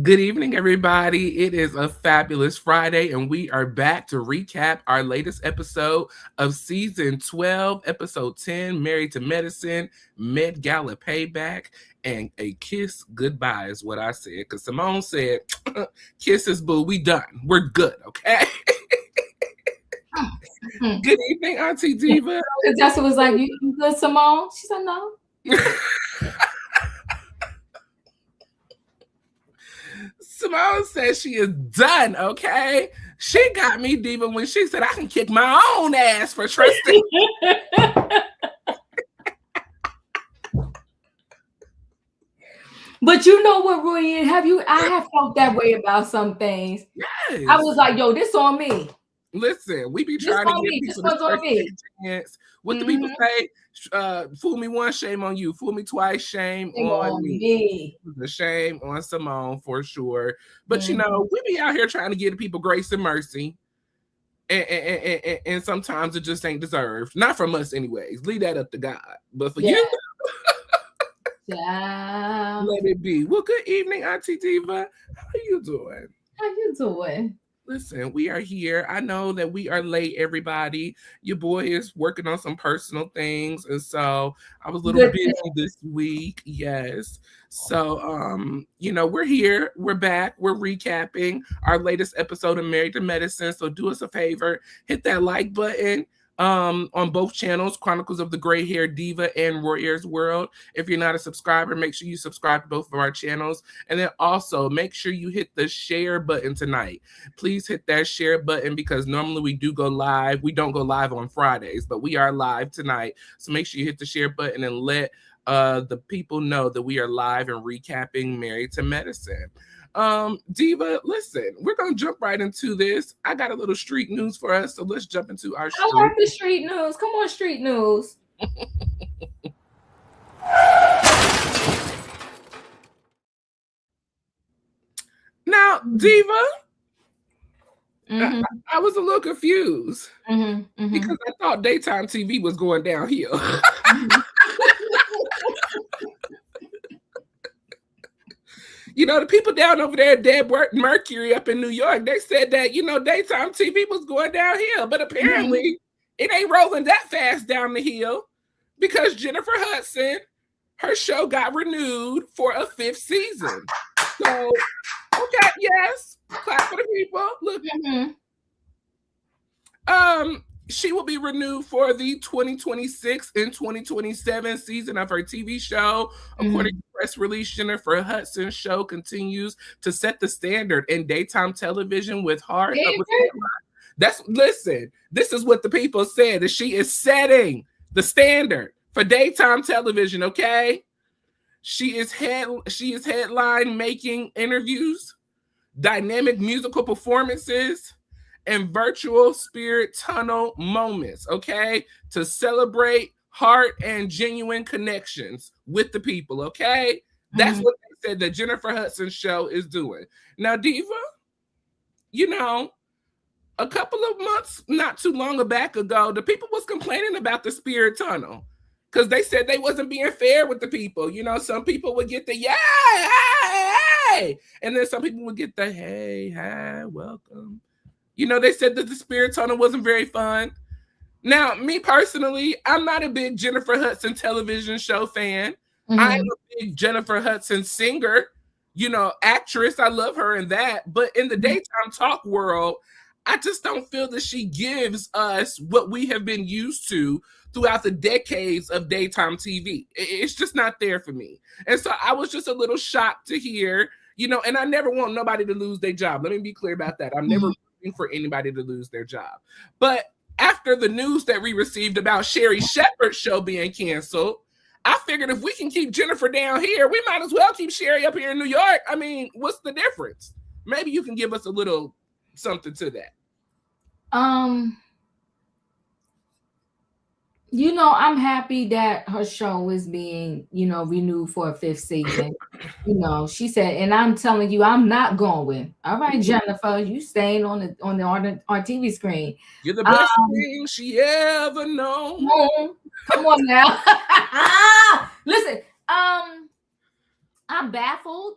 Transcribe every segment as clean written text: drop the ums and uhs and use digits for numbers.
Good evening, everybody. It is a fabulous Friday, and we are back to recap our latest episode of season 12, episode 10, Married to Medicine, Med Gala Payback, and a kiss goodbye is what I said. Because Simone said, kisses, boo, we done. We're good, okay? Good evening, Auntie Diva. Because Jessica was like, you good, Simone? She said, no. Simone says she is done, okay? She got me, Diva, when she said I can kick my own ass for trusting. But you know what, Royaire? I have felt that way about some things. Yes. I was like, yo, this on me. Listen, we be trying to give people the chance. What do people say? Fool me once, shame on you. Fool me twice, shame on me. The shame on Simone for sure. But you know, we be out here trying to give people grace and mercy. And sometimes it just ain't deserved. Not from us anyways. Leave that up to God. But for you, let it be. Well, good evening, Auntie Diva. How are you doing? How you doing? Listen, we are here. I know that we are late, everybody. Your boy is working on some personal things, and so I was a little busy this week. Yes. So, you know, we're here. We're back. We're recapping our latest episode of Married to Medicine. So do us a favor, hit that like button. On both channels, Chronicles of the Gray Hair Diva and Royaire's World. If you're not a subscriber, make sure you subscribe to both of our channels. And then also make sure you hit the share button tonight. Please hit that share button because normally we do go live. We don't go live on Fridays, but we are live tonight. So make sure you hit the share button and let the people know that we are live and recapping Married to Medicine. Diva, listen, we're gonna jump right into this. I got a little street news for us, so let's jump into our I like the street news. Come on, street news. Now, Diva, I was a little confused because I thought daytime TV was going downhill. You know, the people down over there at Dead Mercury up in New York, they said that, you know, daytime TV was going downhill. But apparently it ain't rolling that fast down the hill because Jennifer Hudson, her show got renewed for a 5th season. So, okay, yes, clap for the people. Look. She will be renewed for the 2026 and 2027 season of her TV show. According to press release, Jennifer Hudson's show continues to set the standard in daytime television with heart. Listen, this is what the people said, that she is setting the standard for daytime television, okay? She is headline making interviews, dynamic musical performances, and virtual spirit tunnel moments, okay? To celebrate heart and genuine connections with the people, okay? That's what they said that Jennifer Hudson's show is doing. Now, Diva, you know, a couple of months, not too long back ago, the people was complaining about the spirit tunnel because they said they wasn't being fair with the people. You know, some people would get the hey, and then some people would get the hey, hi, welcome. You know, they said that the spirit tunnel wasn't very fun. Now, me personally, I'm not a big Jennifer Hudson television show fan. I'm a big Jennifer Hudson singer, you know, actress. I love her in that. But in the daytime talk world, I just don't feel that she gives us what we have been used to throughout the decades of daytime TV. It's just not there for me. And so I was just a little shocked to hear, you know, and I never want nobody to lose their job. Let me be clear about that. I'm never for anybody to lose their job. But after the news that we received about Sherry Shepherd's show being canceled, I figured if we can keep Jennifer down here, we might as well keep Sherry up here in New York. I mean, what's the difference? Maybe you can give us a little something to that. You know, I'm happy that her show is being, you know, renewed for a 5th season. You know, she said, and I'm telling you, I'm not going. All right, Jennifer, you staying on the TV screen. You're the best thing she ever known. Come on now. Listen, I'm baffled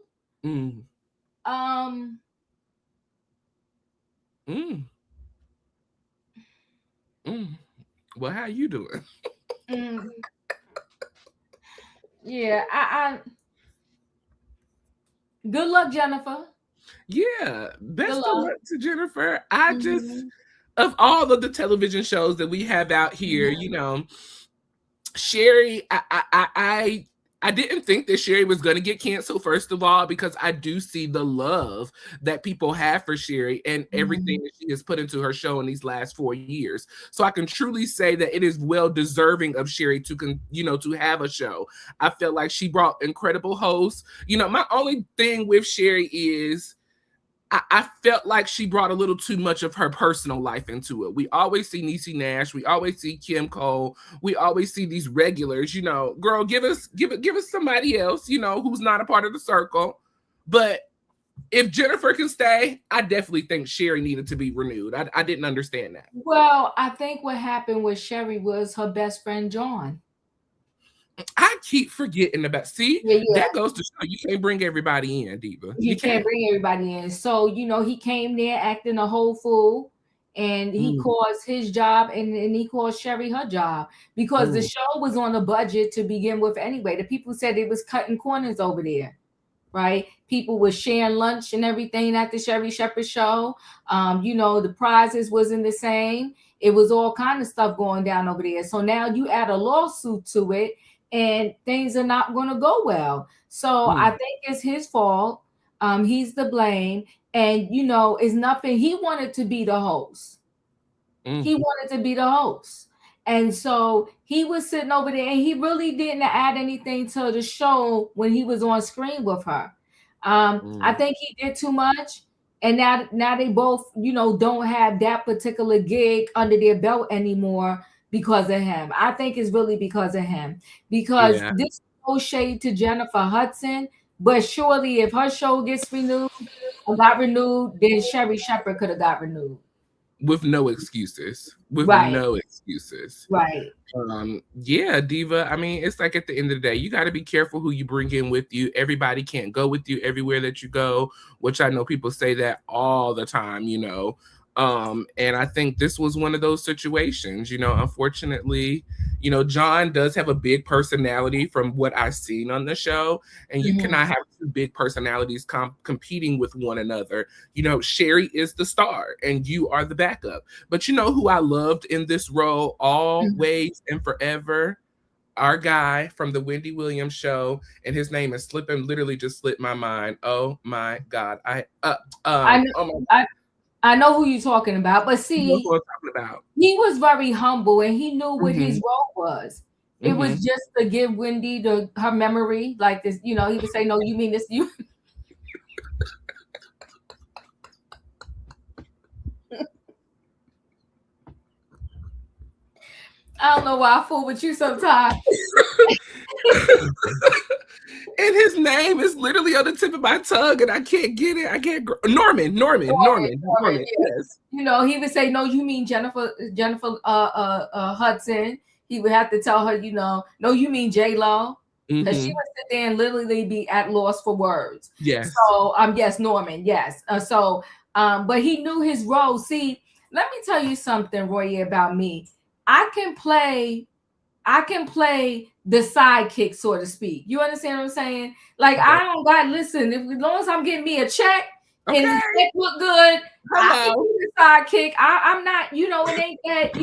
Mm. Well, how you doing? mm, yeah, I good luck, Jennifer. Yeah, Good best of luck. luck to Jennifer. I just, Mm-hmm. of all of the television shows that we have out here, Mm-hmm. Sherry, I didn't think that Sherry was going to get canceled, first of all, because I do see the love that people have for Sherry and everything that she has put into her show in these last 4 years. So I can truly say that it is well deserving of Sherry to have a show. I felt like she brought incredible hosts. My only thing with Sherry is I felt like she brought a little too much of her personal life into it. We always see Niecy Nash, we always see Kim Cole, we always see these regulars. Girl, give us somebody else, who's not a part of the circle. But if Jennifer can stay, I definitely think Sherry needed to be renewed. I didn't understand that. Well, I think what happened with Sherry was her best friend John. I keep forgetting about. See, Yeah. that goes to show you can't bring everybody in, Diva. You can't bring everybody in. So, he came there acting a whole fool, and he caused his job and he caused Sherry her job, because the show was on a budget to begin with anyway. The people said it was cutting corners over there, right? People were sharing lunch and everything at the Sherry Shepherd show. The prizes wasn't the same. It was all kind of stuff going down over there. So now you add a lawsuit to it, and things are not going to go well. So I think it's his fault. He's to blame. And, it's nothing. He wanted to be the host. He wanted to be the host. And so he was sitting over there, and he really didn't add anything to the show when he was on screen with her. I think he did too much. And now they both, don't have that particular gig under their belt anymore because of him. I think it's really because of him. Because this is no shade to Jennifer Hudson, but surely if her show gets renewed or got renewed, then Sherry Shepherd could have got renewed. With no excuses. Right. Right. Yeah, Diva. I mean, it's like at the end of the day, you got to be careful who you bring in with you. Everybody can't go with you everywhere that you go, which I know people say that all the time, and I think this was one of those situations. Unfortunately, John does have a big personality from what I've seen on the show, and you cannot have two big personalities competing with one another. Sherry is the star and you are the backup. But who I loved in this role always and forever? Our guy from the Wendy Williams show, and his name is literally just slipped my mind. Oh my God. I know who you're talking about, but see, you know who I'm talking about. He was very humble, and he knew what his role was. It was just to give Wendy her memory, like this. He would say, "No, you mean this, you." I don't know why I fool with you sometimes. And his name is literally on the tip of my tongue, and I can't get it. I can't. Norman. Yes. He would say, "No, you mean Jennifer Hudson." He would have to tell her, "No, you mean J-Lo," because she would sit there and literally be at loss for words. Yes. So, yes, Norman. Yes. But he knew his role. See, let me tell you something, Royaire, about me. I can play the sidekick, so to speak. You understand what I'm saying? Like, I don't got listen. As long as I'm getting me a check and the check look good, I can be the sidekick. I'm not, it ain't that,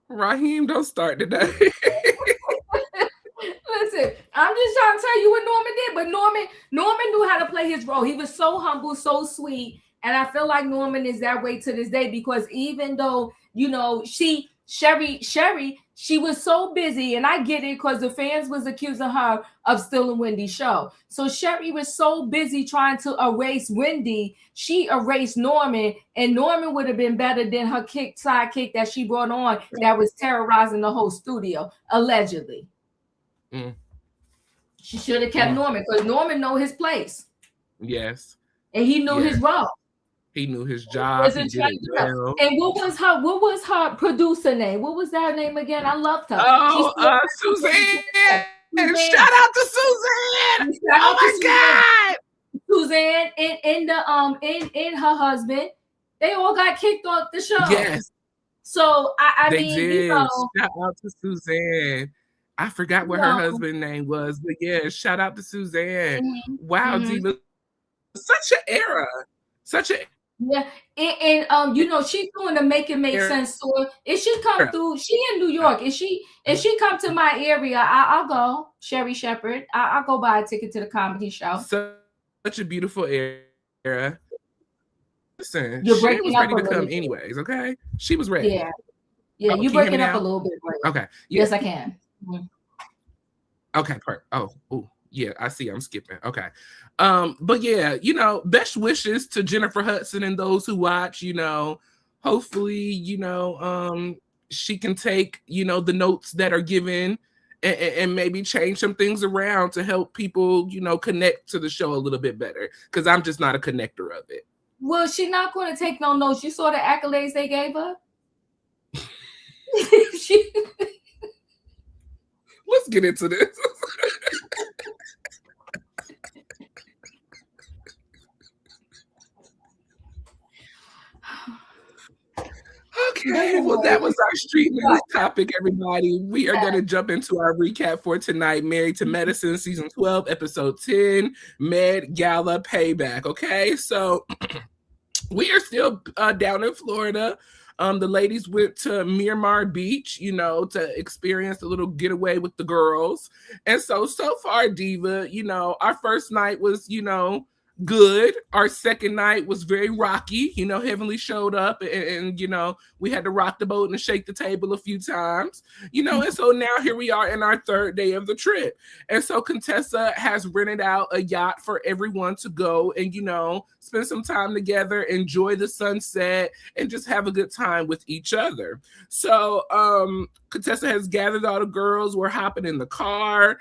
Raheem, don't start today. Listen, I'm just trying to tell you what Norman did, but Norman knew how to play his role. He was so humble, so sweet, and I feel like Norman is that way to this day, because even though Sherry, she was so busy, and I get it because the fans was accusing her of stealing Wendy's show. So Sherry was so busy trying to erase Wendy, she erased Norman, and Norman would have been better than her sidekick that she brought on that was terrorizing the whole studio, allegedly. She should have kept Norman, because Norman know his place. Yes. And he knew his role. He knew his job. He did it well. And what was her producer name? What was that name again? I loved her. Oh, Suzanne. Shout out to Suzanne. Oh my God. Suzanne and her husband, they all got kicked off the show. Yes. So I they mean, did. You know, shout out to Suzanne. I forgot what her husband name was, but yeah, shout out to Suzanne. Mm-hmm. Wow, Diva. Such an era. Such a yeah, and you know, she's doing to make it make sense to her. If she come through, she in New York. If she come to my area, I'll go. Sherry Shepherd, I'll go buy a ticket to the comedy show. Such a beautiful era. Listen, you're she was ready to come anyways. Okay, she was ready. Yeah, you're breaking up a little bit. Right? Okay, yes, I can. Mm-hmm. Okay, perfect. Oh, yeah, I see. I'm skipping. Okay. But yeah, you know, best wishes to Jennifer Hudson and those who watch, you know, hopefully, you know, she can take, you know, the notes that are given and maybe change some things around to help people, you know, connect to the show a little bit better. Because I'm just not a connector of it. Well, she's not going to take no notes. You saw the accolades they gave her? Let's get into this. Okay, well, that was our street news topic, everybody. We are going to jump into our recap for tonight. Married to Medicine, Season 12, Episode 10, Med Gala Payback. Okay, so we are still down in Florida. The ladies went to Miramar Beach, you know, to experience a little getaway with the girls. And so far, Diva, you know, our first night was, you know, good. Our second night was very rocky. You know, Heavenly showed up and you know, we had to rock the boat and shake the table a few times, you know, and so now here we are in our third day of the trip. And so Contessa has rented out a yacht for everyone to go and, you know, spend some time together, enjoy the sunset, and just have a good time with each other. So Contessa has gathered all the girls. We're hopping in the car.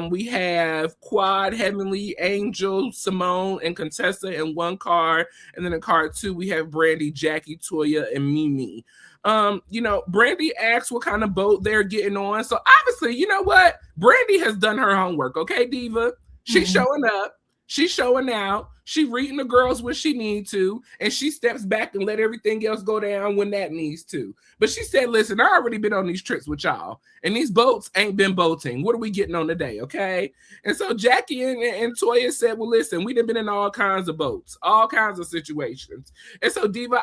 We have Quad, Heavenly, Angel, Simone, and Contessa in one car. And then in car 2, we have Brandy, Jackie, Toya, and Mimi. You know, Brandy asks what kind of boat they're getting on. So obviously, you know what? Brandy has done her homework. Okay, Diva? She's showing up. She's showing out. She reading the girls when she needs to, and she steps back and let everything else go down when that needs to. But she said, listen, I already been on these trips with y'all, and these boats ain't been boating. What are we getting on today, okay? And so Jackie and Toya said, well, listen, we done been in all kinds of boats, all kinds of situations. And so, Diva,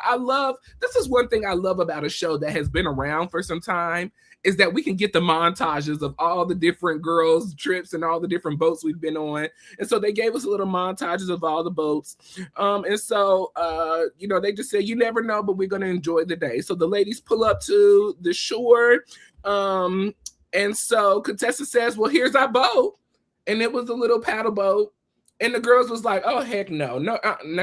this is one thing I love about a show that has been around for some time, is that we can get the montages of all the different girls' trips and all the different boats we've been on. And so they gave us a little montages of all the boats. And so, you know, they just said, you never know, but we're going to enjoy the day. So the ladies pull up to the shore. And so Contessa says, well, here's our boat. And it was a little paddle boat. And the girls was like, oh, heck no,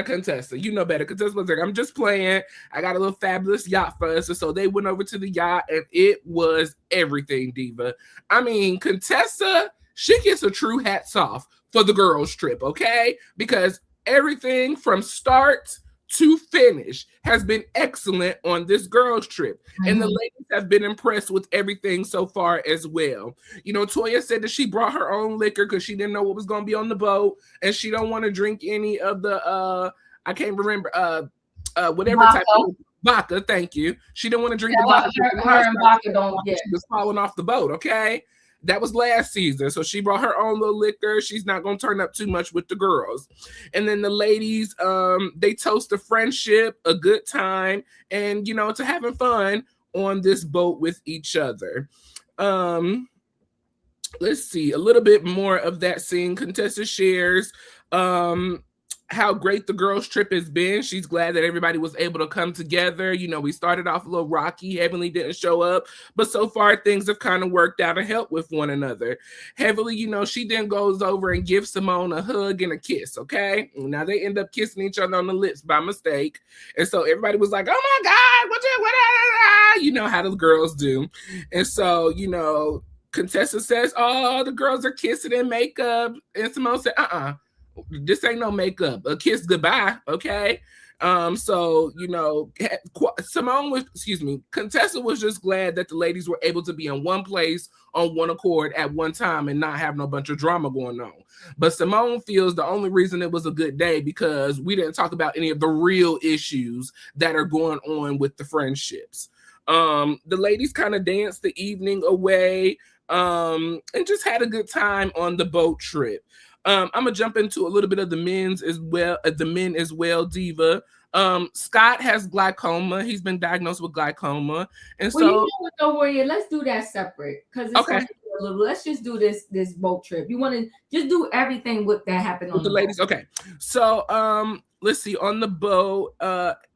Contessa, you know better. Contessa was like, I'm just playing. I got a little fabulous yacht for us. And so they went over to the yacht, and it was everything, Diva. I mean, Contessa, she gets a true hats off for the girls' trip, okay? Because everything from start to finish has been excellent on this girls' trip. And the ladies have been impressed with everything so far as well. You know, Toya said that she brought her own liquor because she didn't know what was going to be on the boat, and she don't want to drink any of the, I can't remember, whatever vodka. Type of vodka, thank you. She didn't want to drink the vodka. Her and vodka don't get. She was falling off the boat, okay? That was last season. So she brought her own little liquor. She's not going to turn up too much with the girls. And then the ladies, they toast a friendship, a good time, and, you know, to having fun on this boat with each other. Let's see, a little bit more of that scene. Contessa shares how great the girls' trip has been. She's glad that everybody was able to come together. You know, we started off a little rocky. Heavenly didn't show up, but so far things have kind of worked out and helped with one another. Heavenly, you know, she then goes over and gives Simone a hug and a kiss, okay? Now they end up kissing each other on the lips by mistake. And so everybody was like, oh my God, what, you know how the girls do. And so, you know, Contessa says, oh, the girls are kissing in makeup. And Simone said, this ain't no makeup. A kiss goodbye, okay? So Contessa was just glad that the ladies were able to be in one place on one accord at one time and not having a bunch of drama going on. But Simone feels the only reason it was a good day because we didn't talk about any of the real issues that are going on with the friendships. The ladies kind of danced the evening away and just had a good time on the boat trip. I'm gonna jump into a little bit of the men as well, Diva. Scott has glaucoma. He's been diagnosed with glaucoma, and well, so you know what, though, Royaire, let's do that separate because it's okay. a little. Let's just do this boat trip. You want to just do everything with that happened on With the ladies, okay. So let's see on the boat.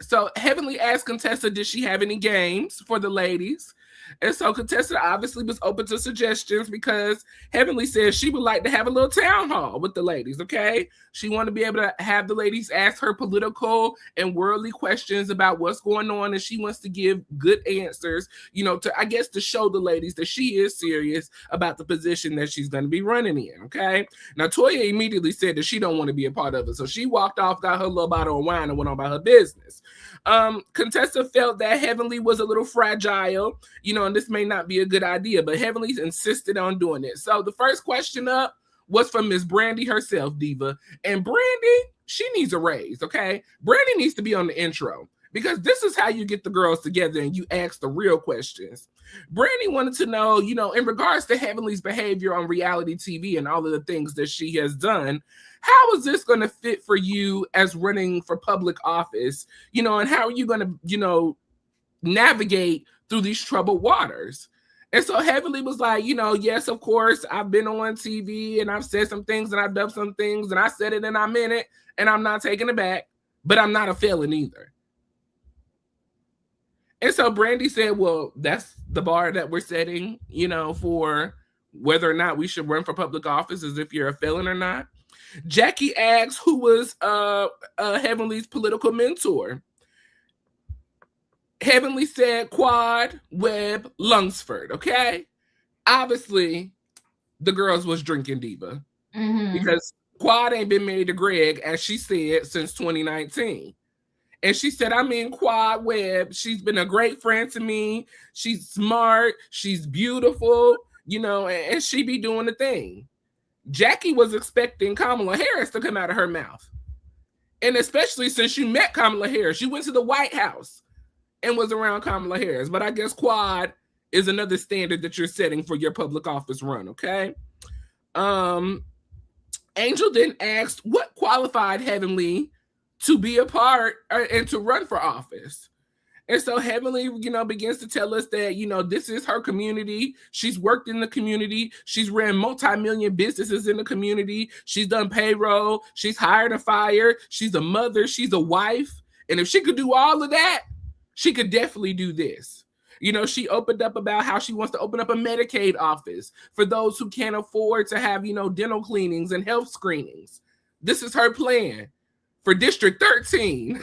So Heavenly asked Contessa, did she have any games for the ladies? And so Contessa obviously was open to suggestions because Heavenly says she would like to have a little town hall with the ladies, okay? She wanted to be able to have the ladies ask her political and worldly questions about what's going on, and she wants to give good answers, to show the ladies that she is serious about the position that she's going to be running in, okay? Now, Toya immediately said that she don't want to be a part of it, so she walked off, got her little bottle of wine, and went on about her business. Contessa felt that Heavenly was a little fragile, and this may not be a good idea, but Heavenly insisted on doing it. So the first question up was from Miss Brandy herself, Diva. And Brandy, she needs a raise, okay? Brandy needs to be on the intro because this is how you get the girls together and you ask the real questions. Brandy wanted to know, in regards to Heavenly's behavior on reality TV and all of the things that she has done, how is this going to fit for you as running for public office, and how are you going to, navigate through these troubled waters? And so Heavenly was like, yes, of course, I've been on TV and I've said some things and I've done some things and I said it and I meant it and I'm not taking it back, but I'm not a felon either. And so Brandy said, well, that's the bar that we're setting, for whether or not we should run for public office, as if you're a felon or not. Jackie asked who was Heavenly's political mentor. Heavenly said Quad, Webb, Lunsford, okay? Obviously, the girls was drinking Diva because Quad ain't been married to Greg, as she said, since 2019. And she said, Quad Webb, she's been a great friend to me. She's smart. She's beautiful, and she be doing the thing. Jackie was expecting Kamala Harris to come out of her mouth. And especially since you met Kamala Harris, you went to the White House and was around Kamala Harris. But I guess Quad is another standard that you're setting for your public office run, okay? Angel then asked what qualified Heavenly to be a part and to run for office. And so Heavenly, begins to tell us that, this is her community. She's worked in the community. She's ran multi-million businesses in the community. She's done payroll. She's hired and fired. She's a mother. She's a wife. And if she could do all of that, she could definitely do this. She opened up about how she wants to open up a Medicaid office for those who can't afford to have, dental cleanings and health screenings. This is her plan for District 13.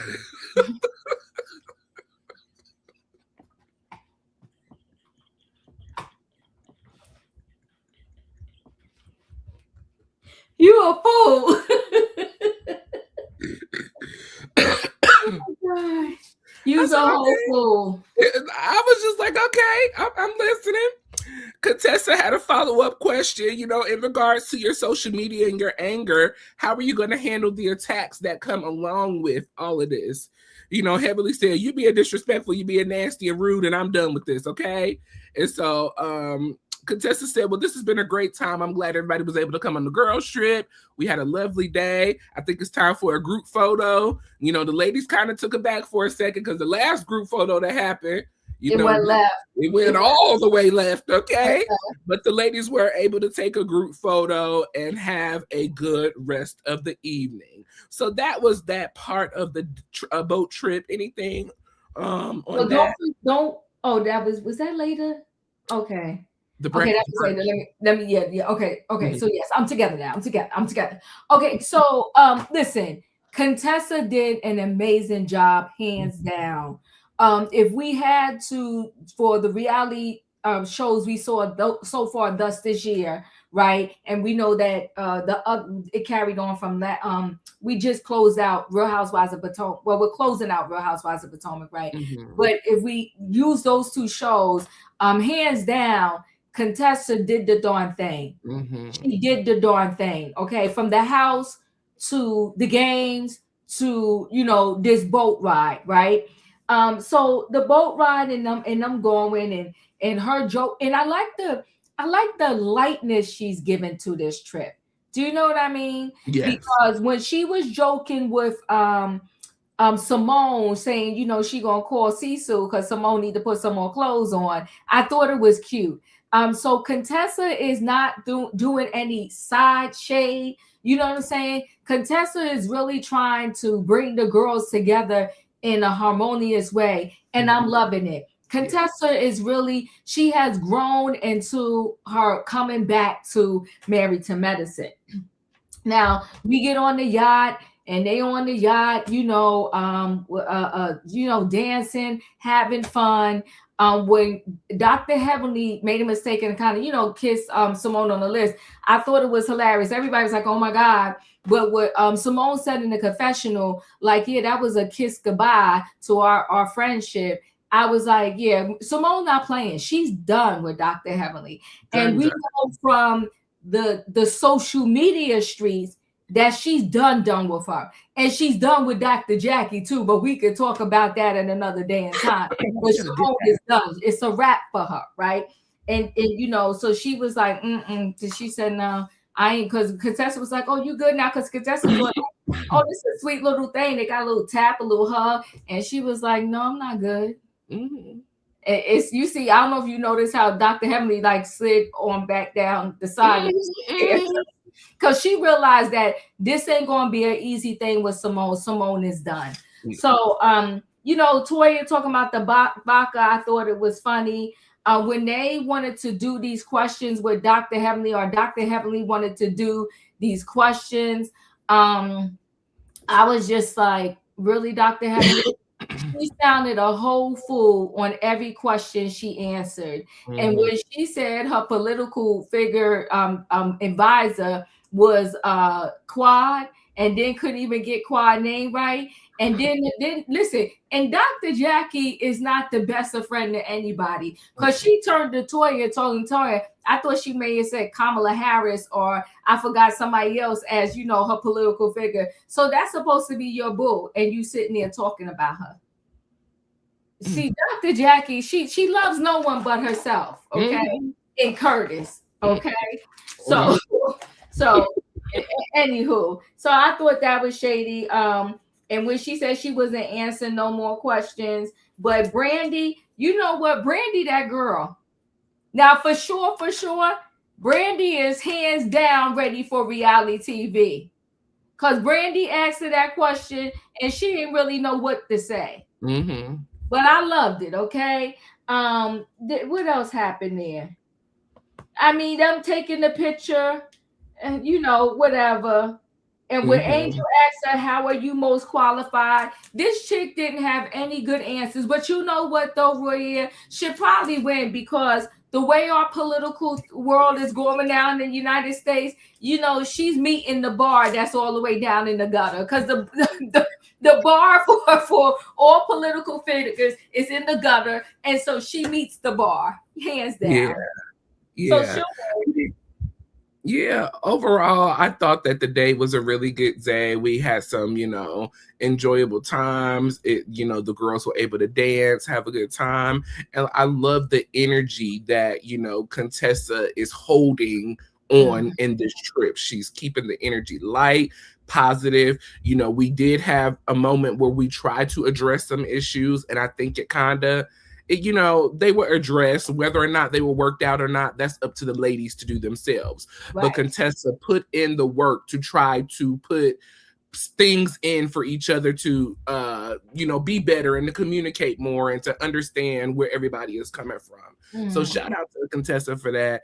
You a fool. Oh my God. You's a whole fool. I was just like, okay, I'm listening. Contessa had a follow-up question, in regards to your social media and your anger. How are you going to handle the attacks that come along with all of this? Heavenly said, you being disrespectful, you being nasty and rude, and I'm done with this, okay? And so Contessa said, well, this has been a great time. I'm glad everybody was able to come on the girls trip. We had a lovely day. I think it's time for a group photo. The ladies kind of took it back for a second because the last group photo that happened, went left. It went all the way left, okay? But the ladies were able to take a group photo and have a good rest of the evening. So that was that part of the boat trip. Anything on that? Was that later? Okay. Okay, that was later. Let me yeah. Okay. So yes, I'm together now. I'm together. Okay, so listen, Contessa did an amazing job, hands down. If we had to, for the reality shows we saw so far thus this year, right? And we know that it carried on from that. We just closed out Real Housewives of Potomac. Well, we're closing out Real Housewives of Potomac, right? Mm-hmm. But if we use those two shows, hands down, Contessa did the darn thing. Mm-hmm. She did the darn thing. Okay, from the house to the games to this boat ride, right? So the boat ride and them going and her joke, and I like the lightness she's given to this trip. Do you know what I mean? Yes. Because when she was joking with Simone saying, she gonna call Cecil because Simone need to put some more clothes on, I thought it was cute. So Contessa is not doing any side shade. You know what I'm saying? Contessa is really trying to bring the girls together in a harmonious way, and I'm loving it. Contessa is really, she has grown into her coming back to Married to Medicine. Now we get on the yacht and they on the yacht, dancing, having fun. When Dr. Heavenly made a mistake and kind of, kissed Simone on the list, I thought it was hilarious. Everybody was like, oh my God. But what Simone said in the confessional, like, yeah, that was a kiss goodbye to our friendship. I was like, yeah, Simone not playing. She's done with Dr. Heavenly. And we know from the social media streets that she's done with her, and she's done with Dr. Jackie too, but we could talk about that in another day and time. But Simone is done. It's a wrap for her, right? And so she was like, she said, no, I ain't, because Contessa was like, oh, you good now? Because Contessa was like, oh, this is a sweet little thing. They got a little tap, a little hug, and she was like, no, I'm not good. Mm-hmm. It's, you see, I don't know if you noticed how Dr. Heavenly like slid on back down the side because she realized that this ain't gonna be an easy thing with Simone. Simone is done. So Toya talking about the Baca, I thought it was funny. When they wanted to do these questions with Dr. Heavenly, or Dr. Heavenly wanted to do these questions, I was just like, really, Dr. Heavenly? She sounded a whole fool on every question she answered. Mm-hmm. And when she said her political figure advisor was Quad, and then couldn't even get Quad name right. And then listen, and Dr. Jackie is not the best of friend to anybody, because she turned to Toya and told Toya, I thought she may have said Kamala Harris, or I forgot somebody else as, her political figure. So that's supposed to be your boo, and you sitting there talking about her. See, Dr. Jackie, she loves no one but herself, okay? And Curtis, okay? So anywho, so I thought that was shady. And when she said she wasn't answering no more questions, but Brandy, you know what? Brandy, that girl. Now, for sure, Brandy is hands down ready for reality TV. Because Brandy asked her that question, and she didn't really know what to say. Mm-hmm. But I loved it, okay? What else happened there? I mean, them taking the picture, and whatever. And when Angel asked her, how are you most qualified? This chick didn't have any good answers. But you know what, though, Royaire? She'll probably win, because the way our political world is going down in the United States, she's meeting the bar that's all the way down in the gutter. Because the bar for all political figures is in the gutter. And so she meets the bar, hands down. Yeah. So yeah, overall, I thought that the day was a really good day. We had some, enjoyable times. The girls were able to dance, have a good time. And I love the energy that, Contessa is holding on in this trip. She's keeping the energy light, positive. We did have a moment where we tried to address some issues, and I think it kind of, they were addressed. Whether or not they were worked out or not, that's up to the ladies to do themselves. Right. But Contessa put in the work to try to put things in for each other to be better and to communicate more and to understand where everybody is coming from. So shout out to the contestant for that.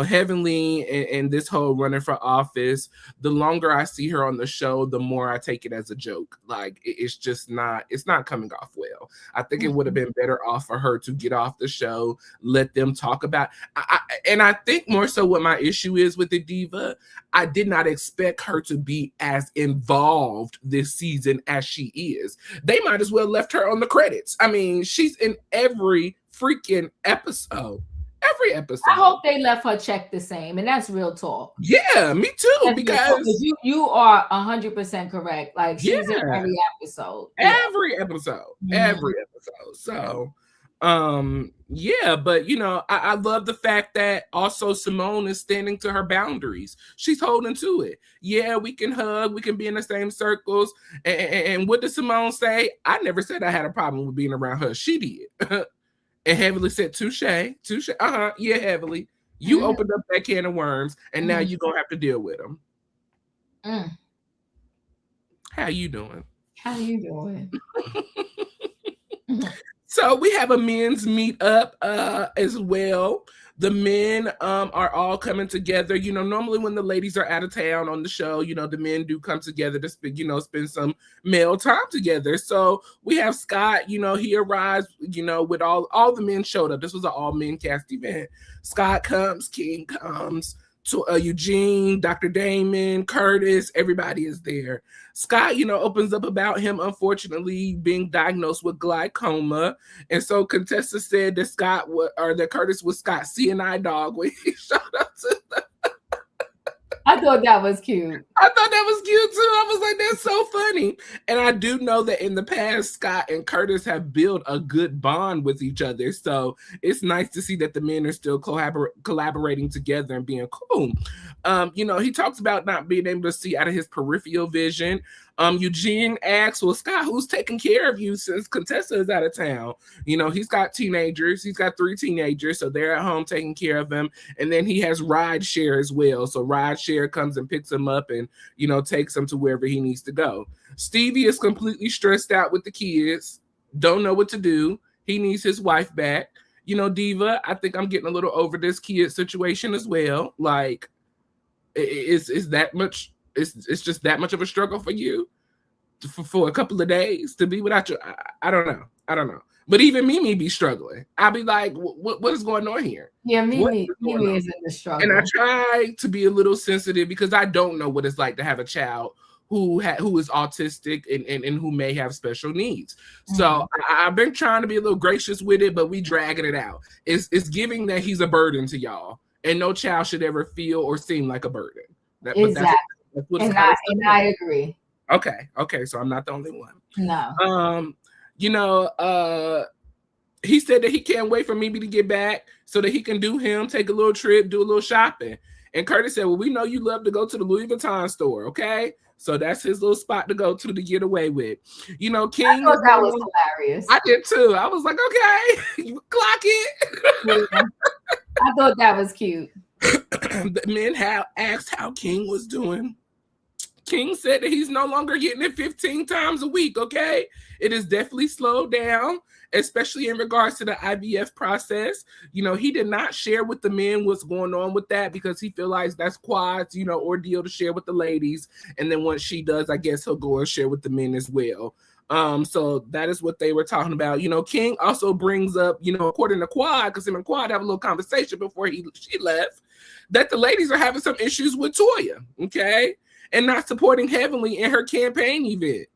Heavenly and this whole running for office, the longer I see her on the show, the more I take it as a joke. Like it's not coming off well. I think it would have been better off for her to get off the show, let them talk about and I think more so what my issue is with the Diva, I did not expect her to be as involved this season as she is. They might as well left her on the credits. I mean, she's in every freaking episode. Every episode. I hope they left her check the same, and that's real talk. Yeah, me too. That's because you are 100% correct. Like she's in every episode. Every episode. Every episode. So but I love the fact that also Simone is standing to her boundaries. She's holding to it. Yeah, we can hug, we can be in the same circles. And what did Simone say? I never said I had a problem with being around her. She did. And Heavily said, touche. Yeah, Heavily. You opened up that can of worms, and now you're gonna have to deal with them. How you doing? So we have a men's meetup as well. The men are all coming together. Normally when the ladies are out of town on the show, the men do come together to spend some male time together. So we have Scott, he arrives, with all the men showed up. This was an all men cast event. Scott comes, King comes, to Eugene, Dr. Damon, Curtis, everybody is there. Scott, opens up about him, unfortunately, being diagnosed with glaucoma. And so Contessa said that that Curtis was Scott's CNI dog when he showed up to the I thought that was cute. I thought that was cute too. I was like, that's so funny. And I do know that in the past, Scott and Curtis have built a good bond with each other. So it's nice to see that the men are still collaborating together and being cool. He talks about not being able to see out of his peripheral vision. Eugene asks, well, Scott, who's taking care of you since Contessa is out of town? He's got teenagers. He's got 3 teenagers, so they're at home taking care of him. And then he has ride share as well. So ride share comes and picks him up and, takes him to wherever he needs to go. Stevie is completely stressed out with the kids. Don't know what to do. He needs his wife back. Diva, I think I'm getting a little over this kid situation as well. Like, is that much... It's just that much of a struggle for you for a couple of days to be without you. I don't know. But even Mimi be struggling. I'll be like, what is going on here? Yeah, Mimi is in the struggle. And I try to be a little sensitive because I don't know what it's like to have a child who is autistic and who may have special needs. So I've been trying to be a little gracious with it, but we dragging it out. It's giving that he's a burden to y'all, and no child should ever feel or seem like a burden. Exactly. And I agree. Okay. So I'm not the only one. No. He said that he can't wait for Mimi to get back so that he can take a little trip, do a little shopping. And Curtis said, well, we know you love to go to the Louis Vuitton store, okay? So that's his little spot to go to get away with. King. I thought that was hilarious. I did too. I was like, okay, clock it. Yeah. I thought that was cute. The men asked how King was doing. King said that he's no longer getting it 15 times a week, okay? It is definitely slowed down, especially in regards to the IVF process. He did not share with the men what's going on with that because he feels like that's Quad's, ordeal to share with the ladies. And then once she does, I guess he'll go and share with the men as well. So that is what they were talking about. King also brings up, according to Quad, because him and Quad have a little conversation before she left, that the ladies are having some issues with Toya, okay? And not supporting Heavenly in her campaign event.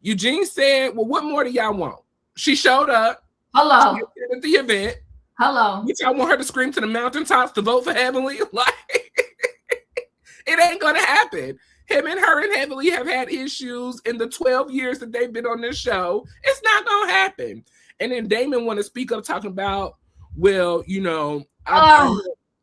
Eugene said, well, what more do y'all want? She showed up. Hello. At the event. Hello. Y'all want her to scream to the mountaintops to vote for Heavenly? Like, it ain't going to happen. Him and her and Heavenly have had issues in the 12 years that they've been on this show. It's not going to happen. And then Damon want to speak up talking about, well,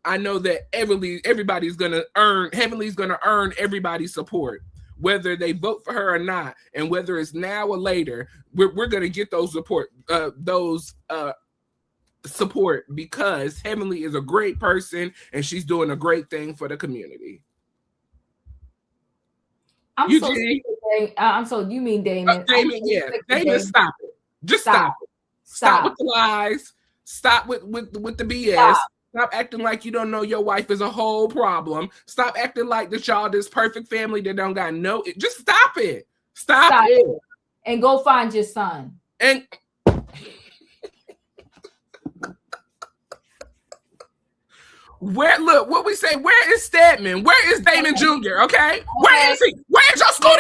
I know that everybody's going to earn, Heavenly's going to earn everybody's support, whether they vote for her or not. And whether it's now or later, we're going to get those support because Heavenly is a great person and she's doing a great thing for the community. I'm so sick of You mean Damon? Damon, yeah. Damon, stop it. Just stop it. Stop with the lies. Stop with the BS. Stop acting like you don't know your wife is a whole problem. Stop acting like that y'all this perfect family that don't got no. Just stop it. Stop it. And go find your son. And what we say? Where is Stedman? Where is Damon Jr.? Okay, where is he? Where is your school?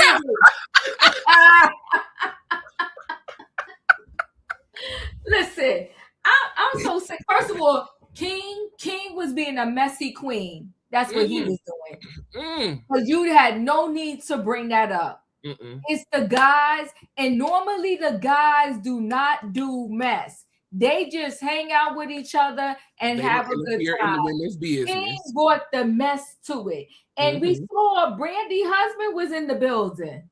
Listen, I'm so sick. First of all, King was being a messy queen. That's what he was doing. Because you had no need to bring that up. It's the guys, and normally the guys do not do mess. They just hang out with each other and have a good time. King brought the mess to it. And we saw Brandy's husband was in the building.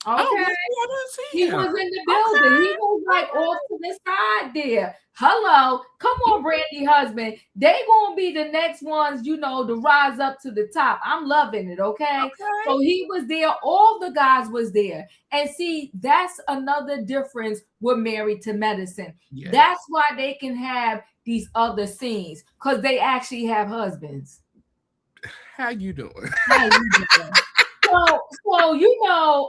Okay. He was in the building. He was like off to the side there. Hello. Come on, Brandy husband. They gonna be the next ones, to rise up to the top. I'm loving it, okay? So he was there. All the guys was there. And see, that's another difference with Married to Medicine. Yes. That's why they can have these other scenes, because they actually have husbands. How you doing? So,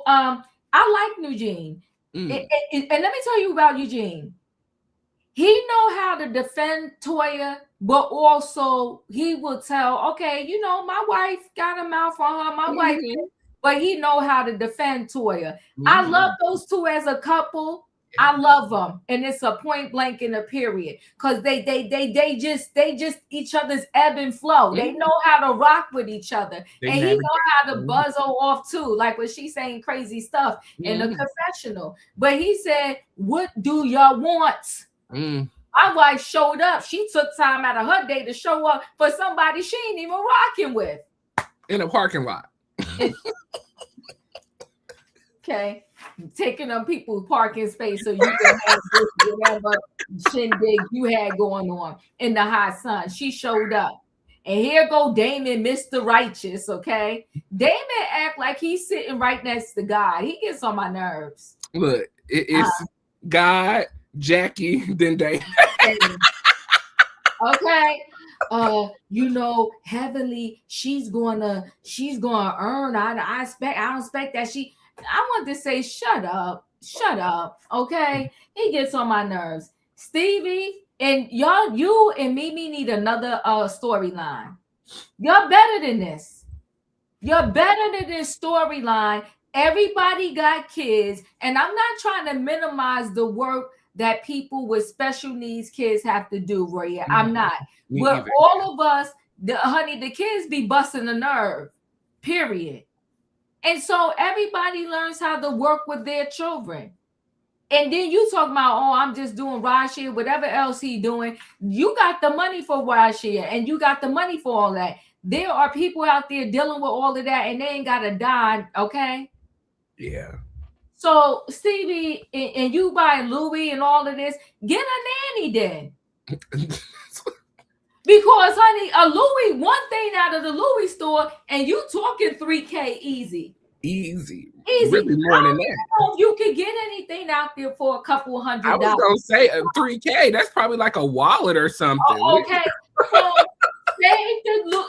I like Eugene. And let me tell you about Eugene. He know how to defend Toya, but also he will tell, okay, my wife got a mouth on her, my wife, but he know how to defend Toya. I love those two as a couple. I love them, and it's a point blank in a period, because they just each other's ebb and flow. They know how to rock with each other, and he know how to buzz off too, like when she's saying crazy stuff in the confessional. But he said, "What do y'all want?" My wife showed up. She took time out of her day to show up for somebody she ain't even rocking with in a parking lot. Okay. Taking up people's parking space so you can have this whatever shindig you had going on in the hot sun. She showed up. And here go Damon, Mr. Righteous, okay? Damon act like he's sitting right next to God. He gets on my nerves. Look, it's God, Jackie, then Damon. Okay. Heavenly, she's gonna earn. I don't expect that I want to say, shut up, okay? He gets on my nerves. Stevie, and you and Mimi need another storyline. You're better than this. You're better than this storyline. Everybody got kids, and I'm not trying to minimize the work that people with special needs kids have to do, Royaire. I'm not. But all of us, the kids be busting a nerve, period. And so everybody learns how to work with their children. And then you talk about, I'm just doing Royaire, whatever else he doing. You got the money for Royaire, and you got the money for all that. There are people out there dealing with all of that, and they ain't got a dime, okay? Yeah. So, Stevie, and you buying Louis and all of this, get a nanny then. Because, honey, a Louis, one thing out of the Louis store, and you talking $3K easy. Easy. Really more than that. Know if you could get anything out there for a couple $100. I was going to say $3K. That's probably like a wallet or something. Okay. So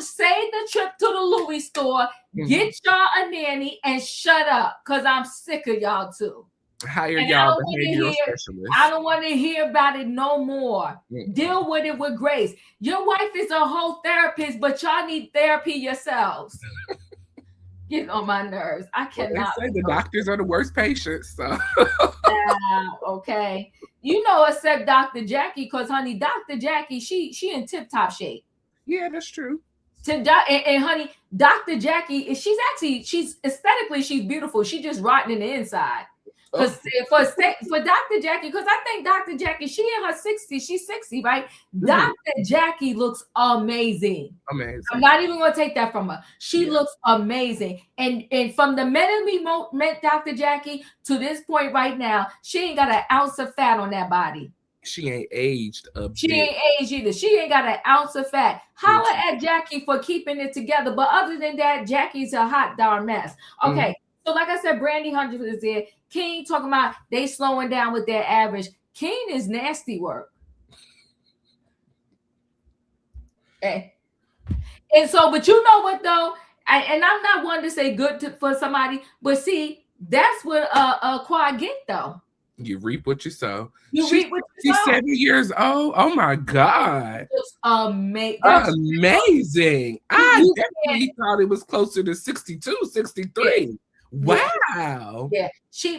save the trip to the Louis store, get y'all a nanny, and shut up, because I'm sick of y'all too. Hire y'all behavioral specialists. I don't want to hear about it no more. Deal with it with grace. Your wife is a whole therapist, but y'all need therapy yourselves. Get on my nerves. I cannot. They say the doctors are the worst patients. So. Okay. Except Dr. Jackie, because, honey, Dr. Jackie, she in tip-top shape. Yeah, that's true. And honey, Dr. Jackie, she's aesthetically, she's beautiful. She's just rotten in the inside. Because for Dr. Jackie, because I think Dr. Jackie, she in her 60s, she's 60, right? Dr. Jackie looks amazing. Amazing. I'm not even going to take that from her. She looks amazing. And from the minute we met Dr. Jackie to this point right now, she ain't got an ounce of fat on that body. She ain't aged a bit. She ain't aged either. She ain't got an ounce of fat. Holla at Jackie for keeping it together. But other than that, Jackie's a hot darn mess. Okay. So like I said, Brandy Hunter is there. King talking about they slowing down with their average. King is nasty work. And so, but you know what though? And I'm not one to say good for somebody, but see, that's what Quad get though. You reap what you sow. Reap what you sow. She's 7 years old. Oh my God. It's amazing. I definitely thought it was closer to 62, 63. Wow. Yeah.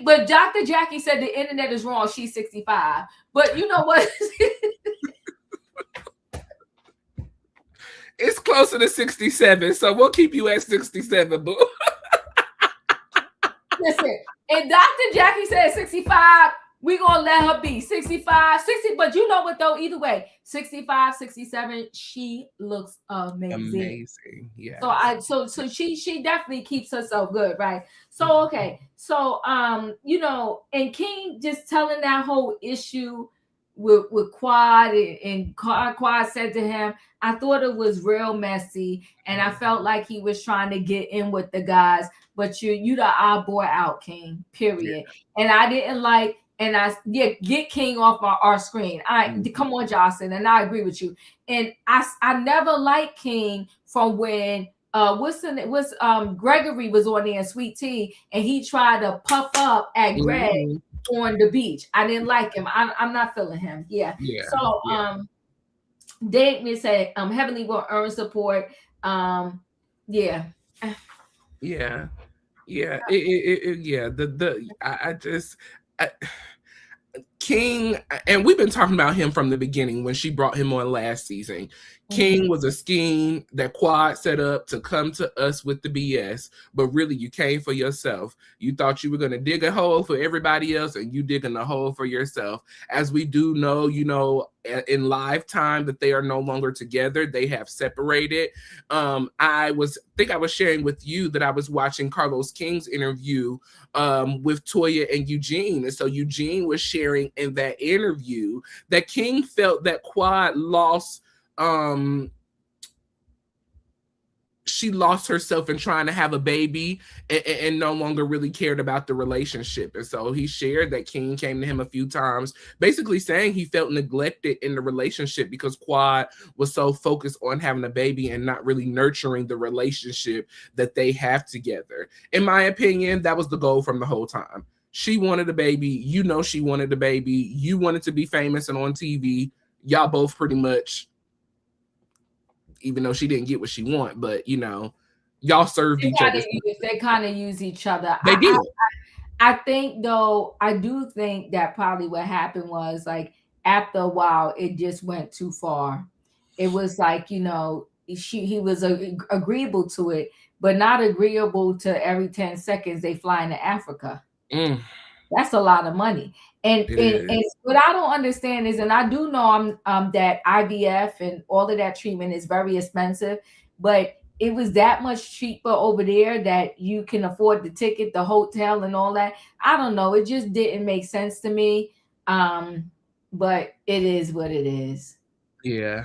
But Dr. Jackie said the internet is wrong. She's 65. But you know what? It's closer to 67, so we'll keep you at 67, boo. Listen, and Dr. Jackie said 65, we're going to let her be 65, 60. But you know what, though? Either way, 65, 67, she looks amazing. Yeah. So she definitely keeps herself good, right? So, okay. So, you know, and King just telling that whole issue with Quad, and Quad said to him, I thought it was real messy, and I felt like he was trying to get in with the guys, but you the odd boy out, King, period. Yeah. And I didn't like, and get King off our screen. Come on, Jocelyn, and I agree with you. And I never liked King from when Gregory was on there in Sweet Tea, and he tried to puff up at Greg on the beach. I didn't like him. I'm not feeling him. Yeah. So David said Heavenly will earn support. King, and we've been talking about him from the beginning when she brought him on last season. King was a scheme that Quad set up to come to us with the BS, but really you came for yourself. You thought you were going to dig a hole for everybody else, and you digging a hole for yourself. As we do know, you know, in lifetime that they are no longer together. They have separated. I was sharing with you that I was watching Carlos King's interview with Toya and Eugene. And so Eugene was sharing in that interview that King felt that Quad lost she lost herself in trying to have a baby and no longer really cared about the relationship. And so he shared that King came to him a few times, basically saying he felt neglected in the relationship because Quad was so focused on having a baby and not really nurturing the relationship that they have together. In my opinion, that was the goal from the whole time. She wanted a baby. You know she wanted a baby. You wanted to be famous and on TV. Y'all both pretty much, even though she didn't get what she wanted, but you know, y'all served each other. They kind of use each other. They did. I think though, I do think that probably what happened was like after a while, it just went too far. It was like, you know, he was agreeable to it, but not agreeable to every 10 seconds they fly into Africa. That's a lot of money. And what I don't understand is, and I do know that IVF and all of that treatment is very expensive, but it was that much cheaper over there that you can afford the ticket, the hotel, and all that. I don't know. It just didn't make sense to me. But it is what it is. Yeah.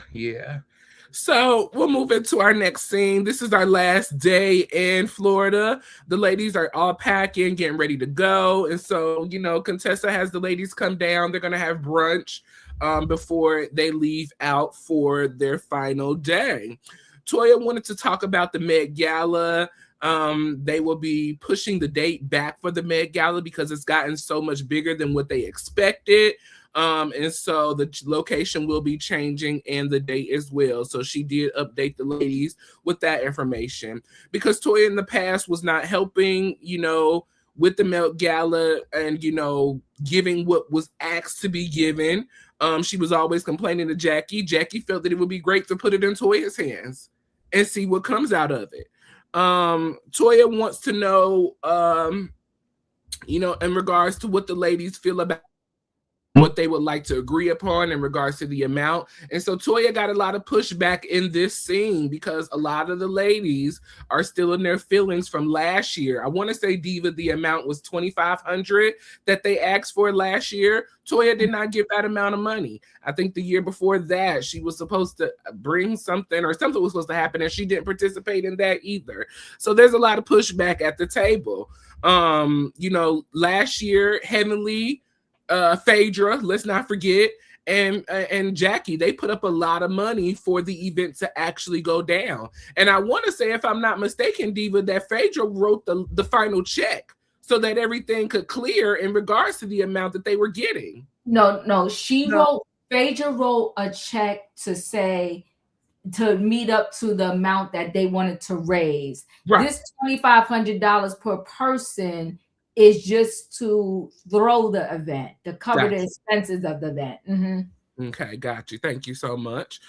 So we'll move into our next scene. This is our last day in Florida. The ladies are all packing, getting ready to go. And so, you know, Contessa has the ladies come down. They're going to have brunch before they leave out for their final day. Toya wanted to talk about the Med Gala. They will be pushing the date back for the Med Gala because it's gotten so much bigger than what they expected. And so the location will be changing and the date as well. So she did update the ladies with that information because Toya in the past was not helping, you know, with the Met Gala and, you know, giving what was asked to be given. She was always complaining to Jackie. Jackie felt that it would be great to put it in Toya's hands and see what comes out of it. Toya wants to know, you know, in regards to what the ladies feel about what they would like to agree upon in regards to the amount. And so Toya got a lot of pushback in this scene because a lot of the ladies are still in their feelings from last year. I want to say, Diva, the amount was $2,500 that they asked for last year. Toya did not give that amount of money. I think the year before that, she was supposed to bring something or something was supposed to happen and she didn't participate in that either. So there's a lot of pushback at the table. Last year, Heavenly, Phaedra, let's not forget, and Jackie, they put up a lot of money for the event to actually go down. And I want to say, if I'm not mistaken, Diva, that Phaedra wrote the final check so that everything could clear in regards to the amount that they were getting. No, Phaedra wrote a check to say to meet up to the amount that they wanted to raise. Right. This $2,500 per person is just to throw the event, to cover the expenses of the event. Mm-hmm. Okay, got you. Thank you so much.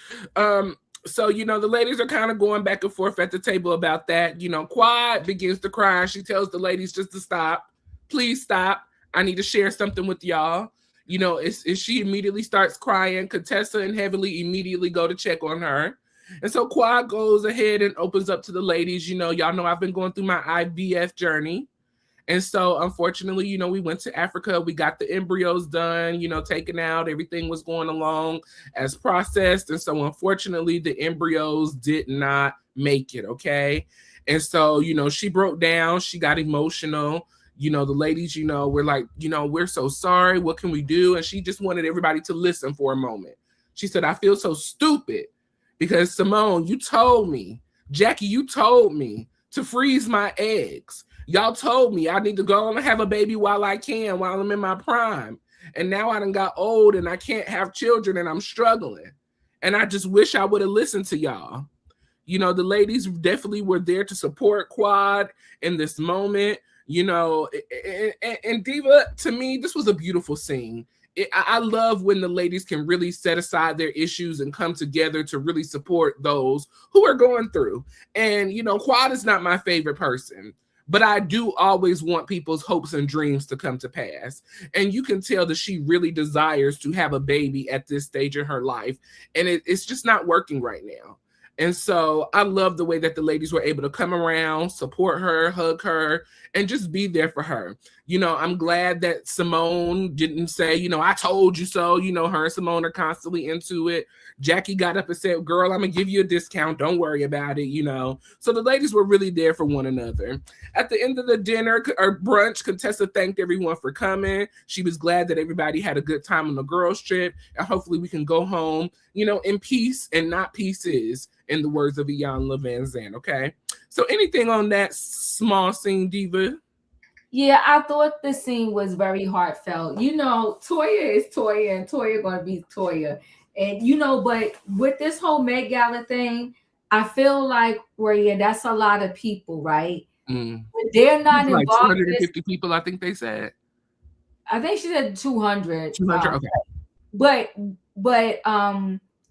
So, the ladies are kind of going back and forth at the table about that. Quad begins to cry. She tells the ladies just to stop. Please stop. I need to share something with y'all. She immediately starts crying. Contessa and Heavenly immediately go to check on her. And so Quad goes ahead and opens up to the ladies. Y'all know I've been going through my IVF journey. And so, unfortunately, we went to Africa. We got the embryos done, taken out. Everything was going along as processed. And so, unfortunately, the embryos did not make it, okay? And so, she broke down. She got emotional. The ladies, were like, we're so sorry. What can we do? And she just wanted everybody to listen for a moment. She said, I feel so stupid because, Simone, you told me, Jackie, you told me to freeze my eggs. Y'all told me I need to go and have a baby while I can, while I'm in my prime. And now I done got old and I can't have children and I'm struggling. And I just wish I would have listened to y'all. The ladies definitely were there to support Quad in this moment. And Diva, to me, this was a beautiful scene. I love when the ladies can really set aside their issues and come together to really support those who are going through. And, Quad is not my favorite person, but I do always want people's hopes and dreams to come to pass. And you can tell that she really desires to have a baby at this stage in her life. And it's just not working right now. And so I love the way that the ladies were able to come around, support her, hug her, and just be there for her. I'm glad that Simone didn't say, I told you so. Her and Simone are constantly into it. Jackie got up and said, girl, I'm going to give you a discount. Don't worry about it, So the ladies were really there for one another. At the end of the dinner or brunch, Contessa thanked everyone for coming. She was glad that everybody had a good time on the girls' trip. And hopefully we can go home, in peace and not pieces, in the words of Iyanla Vanzant, okay? So anything on that small scene, Diva? Yeah, I thought the scene was very heartfelt. Toya is Toya and Toya gonna be Toya. And but with this whole Med Gala thing, I feel like Royaire, that's a lot of people, right? They're not like involved. 250 people, I think they said. I think she said 200. 200, okay. But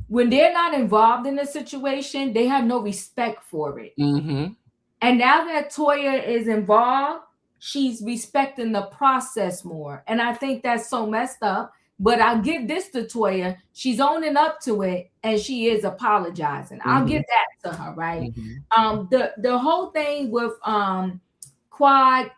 when they're not involved in the situation, they have no respect for it. Mm-hmm. And now that Toya is involved, she's respecting the process more. And I think that's so messed up. But I'll give this to Toya. She's owning up to it and she is apologizing. Mm-hmm. I'll give that to her, right? Mm-hmm. The whole thing with Quad,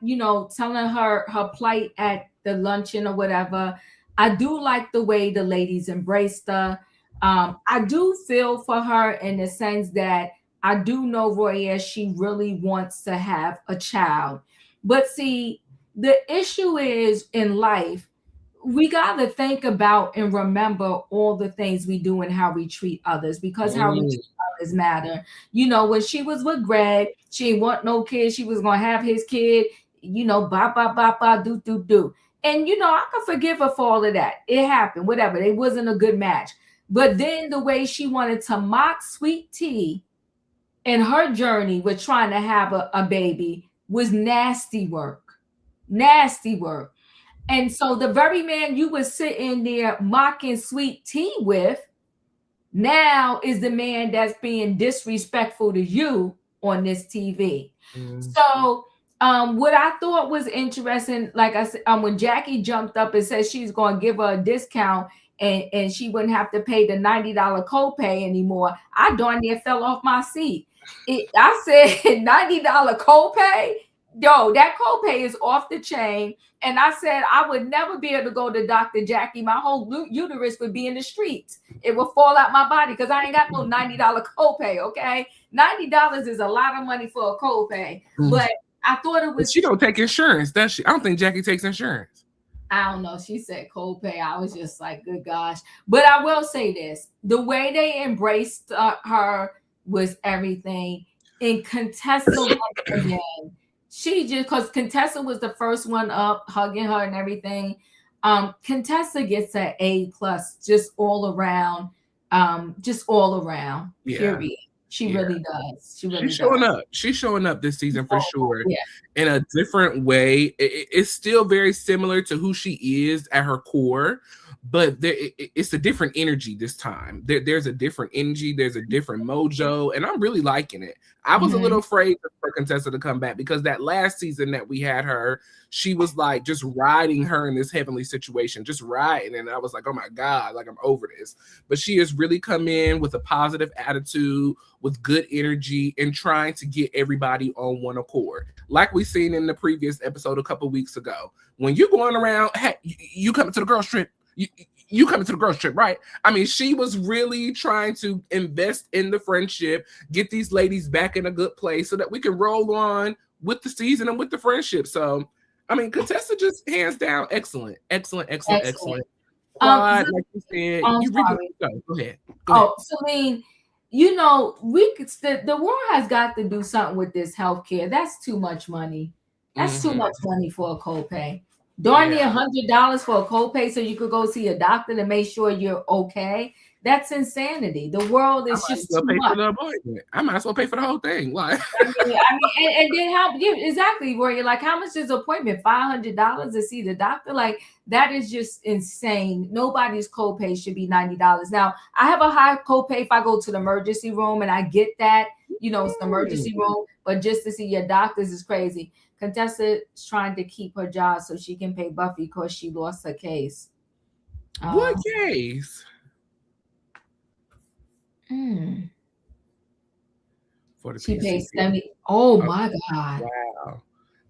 telling her plight at the luncheon or whatever. I do like the way the ladies embraced her. I do feel for her in the sense that I do know Royaire, she really wants to have a child. But see, the issue is in life, we got to think about and remember all the things we do and how we treat others, because how we treat others matter. When she was with Greg, she didn't want no kid. She was going to have his kid, do. And, I can forgive her for all of that. It happened, whatever. It wasn't a good match. But then the way she wanted to mock Sweet Tea in her journey with trying to have a baby was nasty work. Nasty work. And so the very man you were sitting there mocking Sweet Tea with now is the man that's being disrespectful to you on this TV. So what I thought was interesting, like I said, when Jackie jumped up and said she's going to give her a discount and she wouldn't have to pay the $90 copay anymore, I darn near fell off my seat. I said $90 copay? Yo, that copay is off the chain. And I said I would never be able to go to Dr. Jackie. My whole uterus would be in the streets. It would fall out my body because I ain't got no $90 copay, okay? $90 is a lot of money for a copay. But I thought it was. But she don't take insurance, does she? I don't think Jackie takes insurance. I don't know. She said copay. I was just like, good gosh. But I will say this: the way they embraced her was everything. And Contessa once again, she just because Contessa was the first one up, hugging her and everything. Contessa gets an A+, just all around. Yeah. Period. She really does. She's showing up. She's showing up this season for sure. Yeah. In a different way. It's still very similar to who she is at her core, but it's a different energy this time. There's a different energy. There's a different mojo, and I'm really liking it. I was a little afraid for Contessa to come back because that last season that we had her, she was like just riding her in this heavenly situation, just riding. And I was like, oh my God, like I'm over this. But she has really come in with a positive attitude, with good energy, and trying to get everybody on one accord. Like we seen in the previous episode a couple weeks ago. When you're going around, hey, you coming to the girls trip, you coming to the girls trip, right? I mean, she was really trying to invest in the friendship, get these ladies back in a good place so that we can roll on with the season and with the friendship. So, I mean, Contessa just hands down, excellent. Quad, like you said, go ahead. Celine, you know, the world has got to do something with this healthcare. That's too much money. That's too much money for a copay. Darn near $100 for a copay so you could go see a doctor to make sure you're okay. That's insanity. The world is just too much. I might as well pay for the whole thing. Like, I mean, and then how? Yeah, exactly. Where you're like, how much is an appointment? $500 to see the doctor? Like, that is just insane. Nobody's copay should be $90. Now, I have a high copay if I go to the emergency room, and I get that. You know, it's the emergency room, but just to see your doctors is crazy. Contessa is trying to keep her job so she can pay Buffy because she lost her case. What case? For the she pays 70. Oh my God! Wow,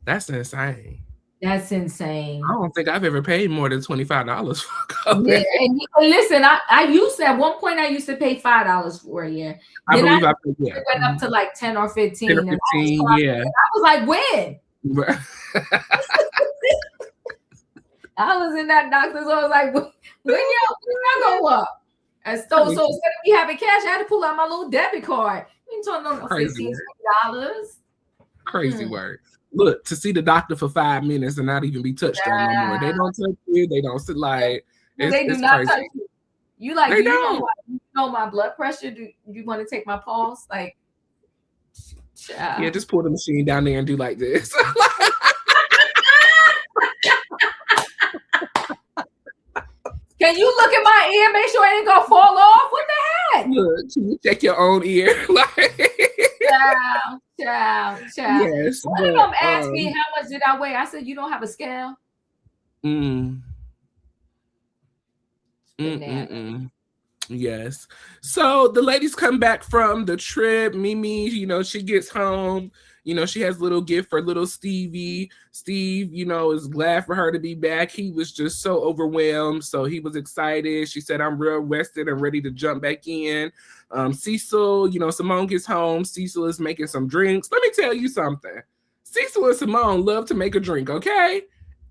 that's insane. That's insane. I don't think I've ever paid more than $25 for a copay. And listen, I used to at one point. I used to pay $5 for a year. Then I went up to like 10 or 15. 10 or 15, I was like, when? I was in that doctor's. I was like, when y'all go up? And so instead of me having cash, I had to pull out my little debit card. You talking about $15. Crazy word. Look, to see the doctor for 5 minutes and not even be touched on no more. They don't touch you. They don't sit like. They do not touch you. You like? You know my blood pressure. Do you want to take my pulse? Like. Yeah, just pull the machine down there and do like this. Can you look at my ear, make sure it ain't gonna fall off? What the heck? Look, you check your own ear. Child. Yes. One of them asked me how much did I weigh. I said, you don't have a scale. Yes. So the ladies come back from the trip. Mimi, you know, she gets home. You know, she has a little gift for little Stevie. Steve, you know, is glad for her to be back. He was just so overwhelmed. So he was excited. She said, I'm real rested and ready to jump back in. Cecil, you know, Simone gets home. Cecil is making some drinks. Let me tell you something. Cecil and Simone love to make a drink, okay?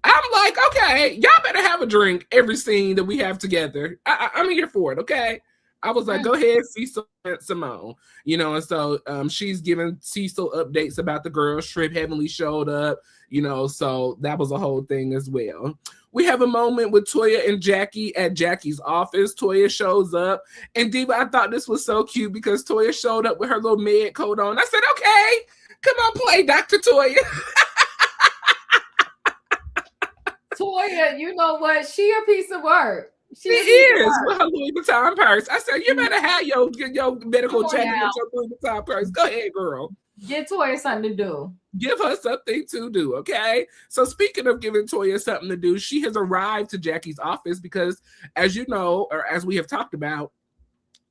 I'm like, okay, y'all better have a drink every scene that we have together. I'm here for it, okay? I was like, go ahead, Cecil and Simone. You know, and so she's giving Cecil updates about the girls' trip. Heavenly showed up, you know, so that was a whole thing as well. We have a moment with Toya and Jackie at Jackie's office. Toya shows up. And Diva, I thought this was so cute because Toya showed up with her little med coat on. I said, okay, come on, play Dr. Toya. Toya, you know what? She a piece of work. She is with her Louis Vuitton purse. I said, you better have your medical check with your Louis Vuitton purse. Go ahead, girl. Give Toya something to do. Give her something to do, okay? So speaking of giving Toya something to do, she has arrived to Jackie's office because, as you know, or as we have talked about,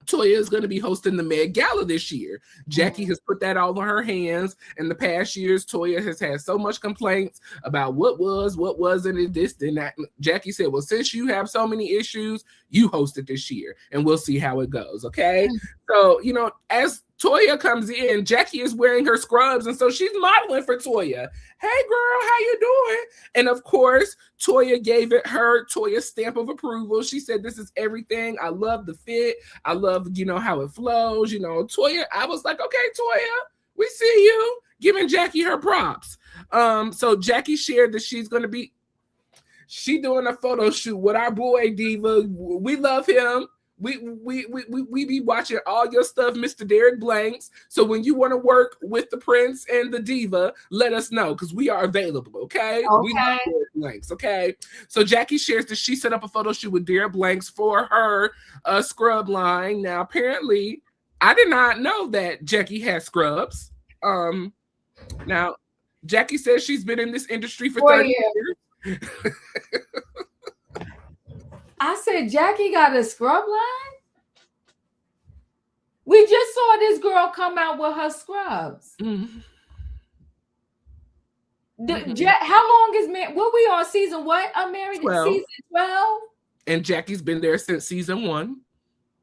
Toya is going to be hosting the Med Gala this year. Jackie has put that all in her hands. In the past years, Toya has had so much complaints about what was, what wasn't, and this and that. Jackie said, well, since you have so many issues, you host it this year, and we'll see how it goes, okay? So, you know, as Toya comes in. Jackie is wearing her scrubs, and so she's modeling for Toya. Hey, girl, how you doing? And of course, Toya gave it her Toya's stamp of approval. She said, "This is everything. I love the fit. I love, how it flows. Toya." I was like, "Okay, Toya, we see you." Giving Jackie her props. So Jackie shared that she doing a photo shoot with our boy Diva. We love him. We be watching all your stuff, Mr. Derek Blanks. So when you want to work with the Prince and the Diva, let us know because we are available. Okay. We love Derek Blanks. Okay. So Jackie shares that she set up a photo shoot with Derek Blanks for her scrub line. Now, apparently, I did not know that Jackie had scrubs. Now, Jackie says she's been in this industry for 30 years. I said, Jackie got a scrub line? We just saw this girl come out with her scrubs. Mm-hmm. How long is what we on season what? I'm married 12. Season 12? And Jackie's been there since season 1.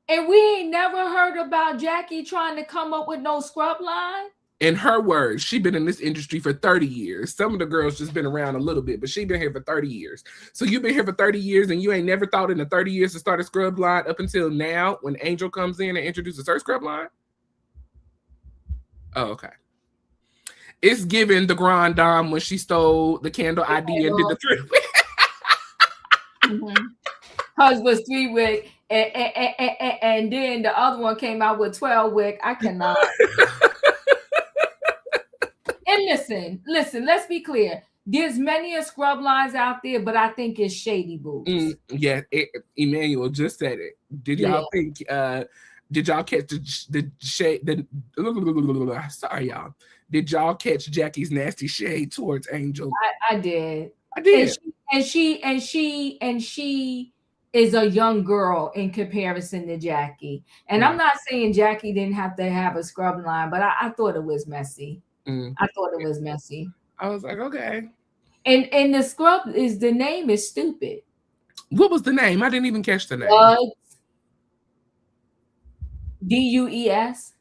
And we ain't never heard about Jackie trying to come up with no scrub line? In her words, she's been in this industry for 30 years. Some of the girls just been around a little bit, but she's been here for 30 years. So you've been here for 30 years and you ain't never thought in the 30 years to start a scrub line up until now when Angel comes in and introduces her scrub line? Oh, okay. It's given the Grand Dame when she stole the candle idea and did the 3-wick. Mm-hmm. Hers was 3-wick and then the other one came out with 12-wick. I cannot. And listen, let's be clear. There's many scrub lines out there, but I think it's shady boobs. Yeah, Emmanuel just said it. Did y'all think, did y'all catch the shade? Sorry, y'all. Did y'all catch Jackie's nasty shade towards Angel? I did. And she is a young girl in comparison to Jackie. And I'm not saying Jackie didn't have to have a scrub line, but I thought it was messy. I thought it was messy. I was like, okay. And the scrub the name is stupid. What was the name? I didn't even catch the name. DUES.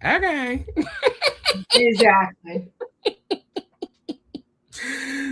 Okay. Exactly.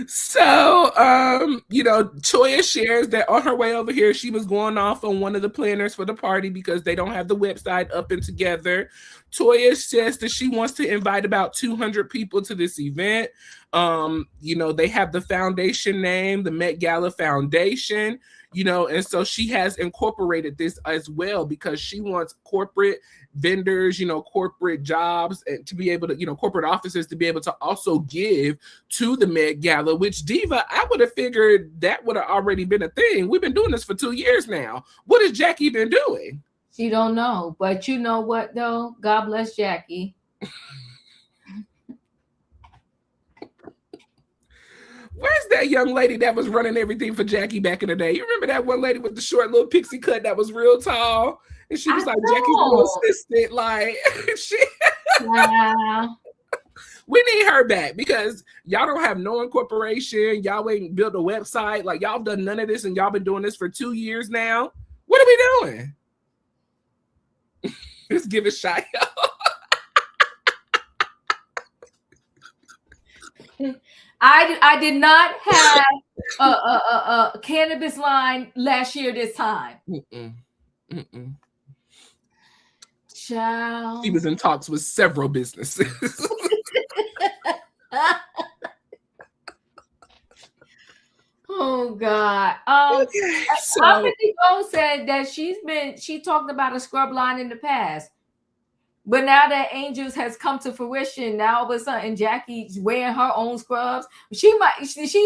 So, Toya shares that on her way over here, she was going off on one of the planners for the party because they don't have the website up and together. Toya says that she wants to invite about 200 people to this event. They have the foundation name, the Met Gala Foundation, and so she has incorporated this as well because she wants corporate vendors, corporate jobs and to be able to, corporate offices to be able to also give to the Med Gala, which Diva, I would have figured that would have already been a thing. We've been doing this for 2 years now. What has Jackie been doing? She don't know, but you know what though? God bless Jackie. Where's that young lady that was running everything for Jackie back in the day? You remember that one lady with the short little pixie cut that was real tall? And she was Jackie's little assistant. Like, we need her back because y'all don't have no incorporation. Y'all ain't built a website. Like, y'all done none of this and y'all been doing this for 2 years now. What are we doing? Let's give it a shot, y'all. I did not have a cannabis line last year this time. Child. She was in talks with several businesses. Oh God. Said that she talked about a scrub line in the past. But now that Angels has come to fruition, now all of a sudden Jackie's wearing her own scrubs. She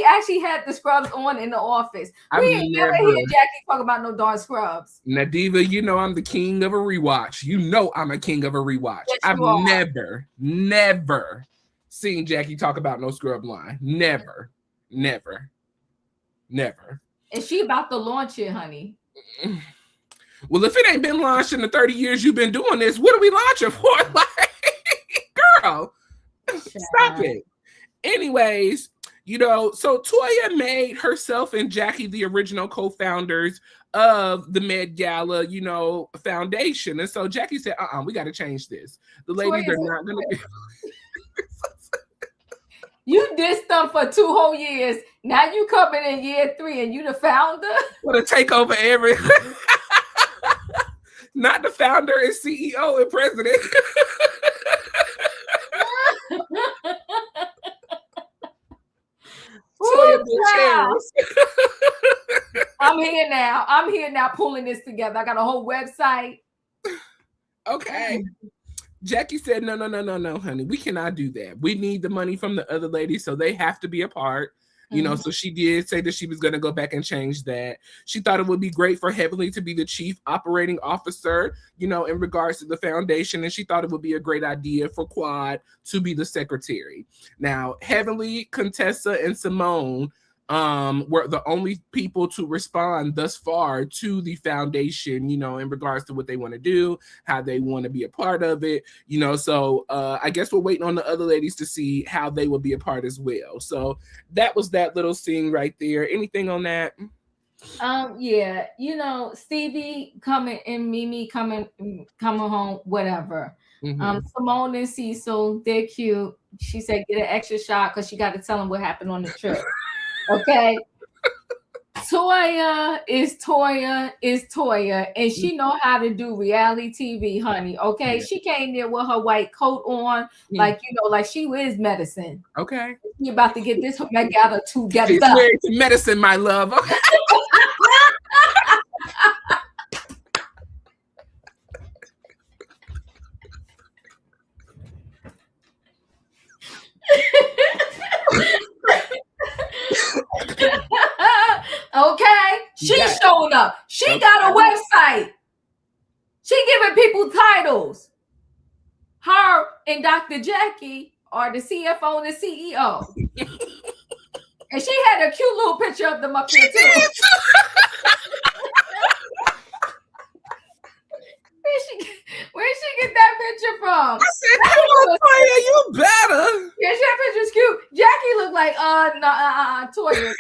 actually had the scrubs on in the office. We ain't never hear Jackie talk about no darn scrubs. Now, Diva, I'm the king of a rewatch. I'm a king of a rewatch. Yes, I've never seen Jackie talk about no scrub line. Never. And she about to launch it, honey. Well, if it ain't been launched in the 30 years you've been doing this, what are we launching for? Like, girl, stop it. Anyways, so Toya made herself and Jackie the original co-founders of the Med Gala, foundation. And so Jackie said, we got to change this. The ladies are not going to be. You dissed them for 2 whole years. Now you coming in year 3 and you the founder? Want to take over everything. Not the founder and CEO and president. I'm here now pulling this together. I got a whole website. Okay. Jackie said, no, honey. We cannot do that. We need the money from the other ladies, so they have to be a part. So she did say that she was going to go back and change that. She thought it would be great for Heavenly to be the chief operating officer, in regards to the foundation. And she thought it would be a great idea for Quad to be the secretary. Now, Heavenly, Contessa, and Simone were the only people to respond thus far to the foundation, in regards to what they want to do, how they want to be a part of it, so I guess we're waiting on the other ladies to see how they will be a part as well. So that was that little scene right there. Anything on that? Yeah, Stevie coming and Mimi coming home, whatever. Simone and Cecil, they're cute. She said get an extra shot because she got to tell them what happened on the trip. Okay. Toya is Toya, and she know how to do reality TV, honey. Okay. Yeah. She came there with her white coat on, like she is medicine. Okay. She about to get this Met Gala together. She's married to medicine, my love. Okay. Okay, she's showing up. She got a website. She giving people titles. Her and Dr. Jackie are the CFO and the CEO. And she had a cute little picture of them up there too. Where'd she get that picture from? I said, come on, Toya, you better. Yeah, that picture's cute. Jackie looked like, Toya.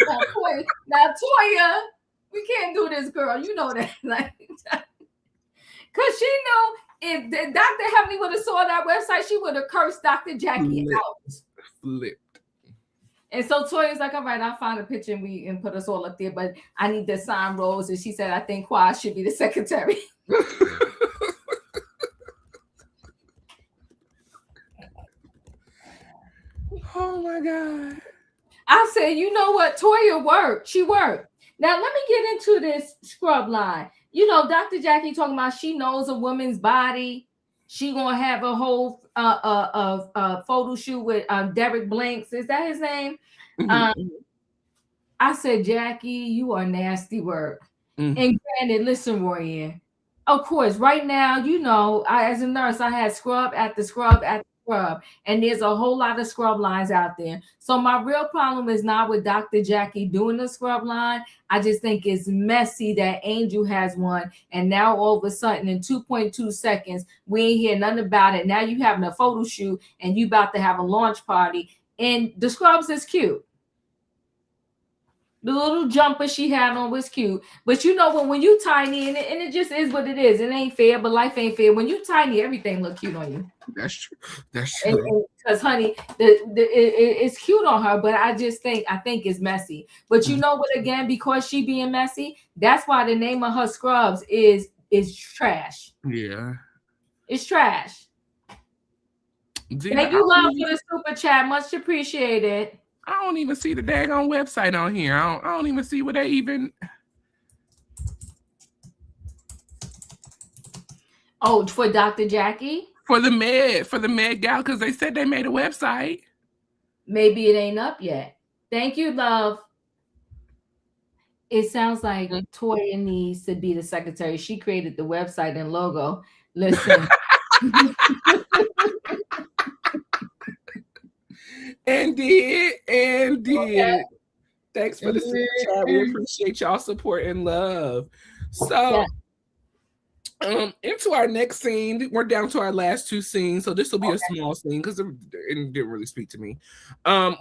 Now, Toya, we can't do this, girl. You know that. Because she know if Dr. Heavenly would have saw that website, she would have cursed Dr. Jackie out. Flipped. And so Toya's like, all right, I'll find a picture and put us all up there, but I need to sign Rose. And she said, I think Quad should be the secretary. Oh my God. I said, you know what? Toya worked. She worked. Now let me get into this scrub line. Dr. Jackie talking about she knows a woman's body. She gonna have a whole photo shoot with Derek Blanks. Is that his name? I said, Jackie, you are nasty work. And granted, listen, Royaire, of course, right now, as a nurse, I had scrub at the scrub, and there's a whole lot of scrub lines out there. So my real problem is not with Dr. Jackie doing the scrub line. I just think it's messy that Angel has one, and now all of a sudden in 2.2 seconds, we ain't hear nothing about it. Now you having a photo shoot, and you about to have a launch party, and the scrubs is cute. The little jumper she had on was cute. But when you tiny, and it just is what it is. It ain't fair, but life ain't fair. When you tiny, everything look cute on you. That's true. Because, honey, it's cute on her, but I think it's messy. But you know what, again, because she being messy, that's why the name of her scrubs is trash. Yeah. It's trash. Diva, thank you, love, for the super chat. Much appreciated. I don't even see the daggone website on here. I don't even see what they even. Oh, for Dr. Jackie? For the Med Gala, because they said they made a website. Maybe it ain't up yet. Thank you, love. It sounds like Toya needs to be the secretary. She created the website and logo. Listen. And did. Okay. Thanks for the super chat. We appreciate y'all support and love. So, into our next scene, we're down to our last 2 scenes. So this will be a small scene because it didn't really speak to me.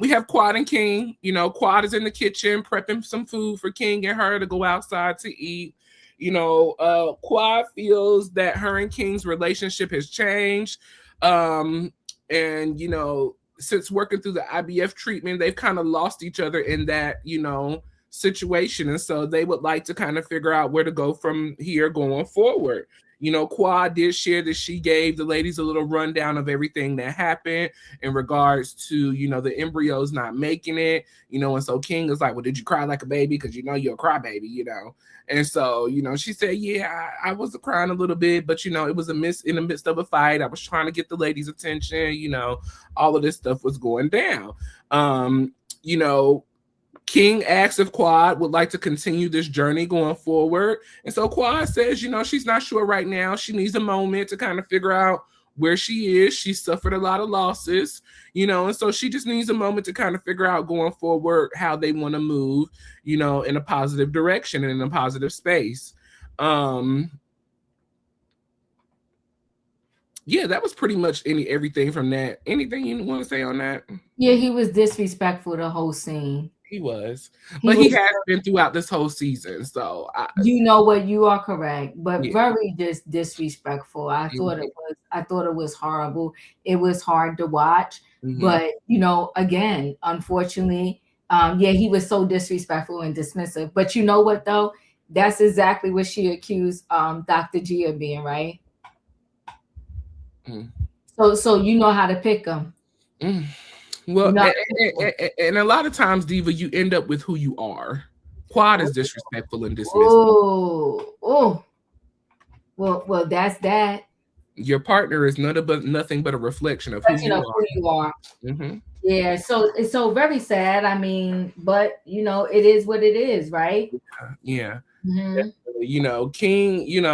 We have Quad and King. Quad is in the kitchen prepping some food for King and her to go outside to eat. Quad feels that her and King's relationship has changed. And since working through the IBF treatment, they've kind of lost each other in that, situation. And so they would like to kind of figure out where to go from here going forward. Quad did share that she gave the ladies a little rundown of everything that happened in regards to, the embryos not making it, and so King is like, well, did you cry like a baby? Because you're a crybaby, And so, she said, yeah, I was crying a little bit, but it was in the midst of a fight. I was trying to get the ladies' attention, all of this stuff was going down. King asks if Quad would like to continue this journey going forward. And so Quad says, she's not sure right now. She needs a moment to kind of figure out where she is. She suffered a lot of losses, and so she just needs a moment to kind of figure out going forward how they want to move, in a positive direction and in a positive space. Yeah, that was pretty much everything from that. Anything you want to say on that? Yeah, he was disrespectful the whole scene. He was, but he has been throughout this whole season. So you know what, you are correct, but very disrespectful. I thought it was horrible. It was hard to watch, but again, unfortunately, he was so disrespectful and dismissive. But you know what though? That's exactly what she accused Dr. G of being, right? So you know how to pick them. Well, and a lot of times, Diva, you end up with who you are. Quad is disrespectful and dismissive. Well, that's that. Your partner is nothing but a reflection of who you are. Mm-hmm. Yeah, so very sad. I mean, but it is what it is, right? Yeah. Mm-hmm. King,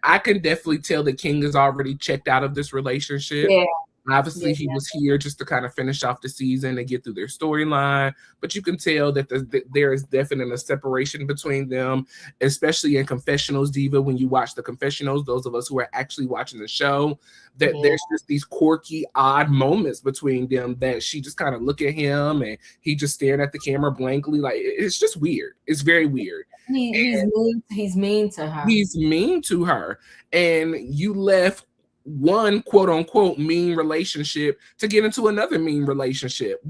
I can definitely tell that King is already checked out of this relationship. Yeah. Obviously, he was here just to kind of finish off the season and get through their storyline. But you can tell that there is definitely a separation between them, especially in confessionals, Diva. When you watch the confessionals, those of us who are actually watching the show, that there's just these quirky, odd moments between them that she just kind of look at him and he just staring at the camera blankly. Like, it's just weird. It's very weird. He's mean to her. He's mean to her. And you left one quote unquote mean relationship to get into another mean relationship.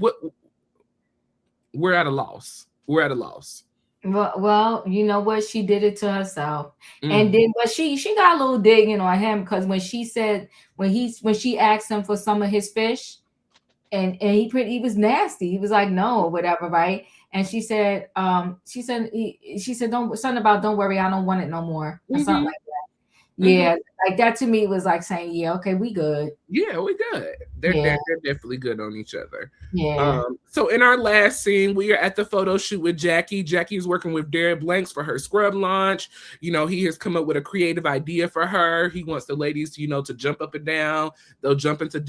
We're at a loss. Well, you know what? She did it to herself. And then, but she got a little digging on him because when she said when she asked him for some of his fish, and he was nasty. He was like, no, or whatever, right? And she said, don't worry, I don't want it no more, or something like that. Yeah, like that to me was like saying, yeah, okay, we good. Yeah, we good. They're definitely good on each other. Yeah. So in our last scene, we are at the photo shoot with Jackie. Jackie's working with Derek Blanks for her scrub launch. He has come up with a creative idea for her. He wants the ladies, to jump up and down. They'll jump into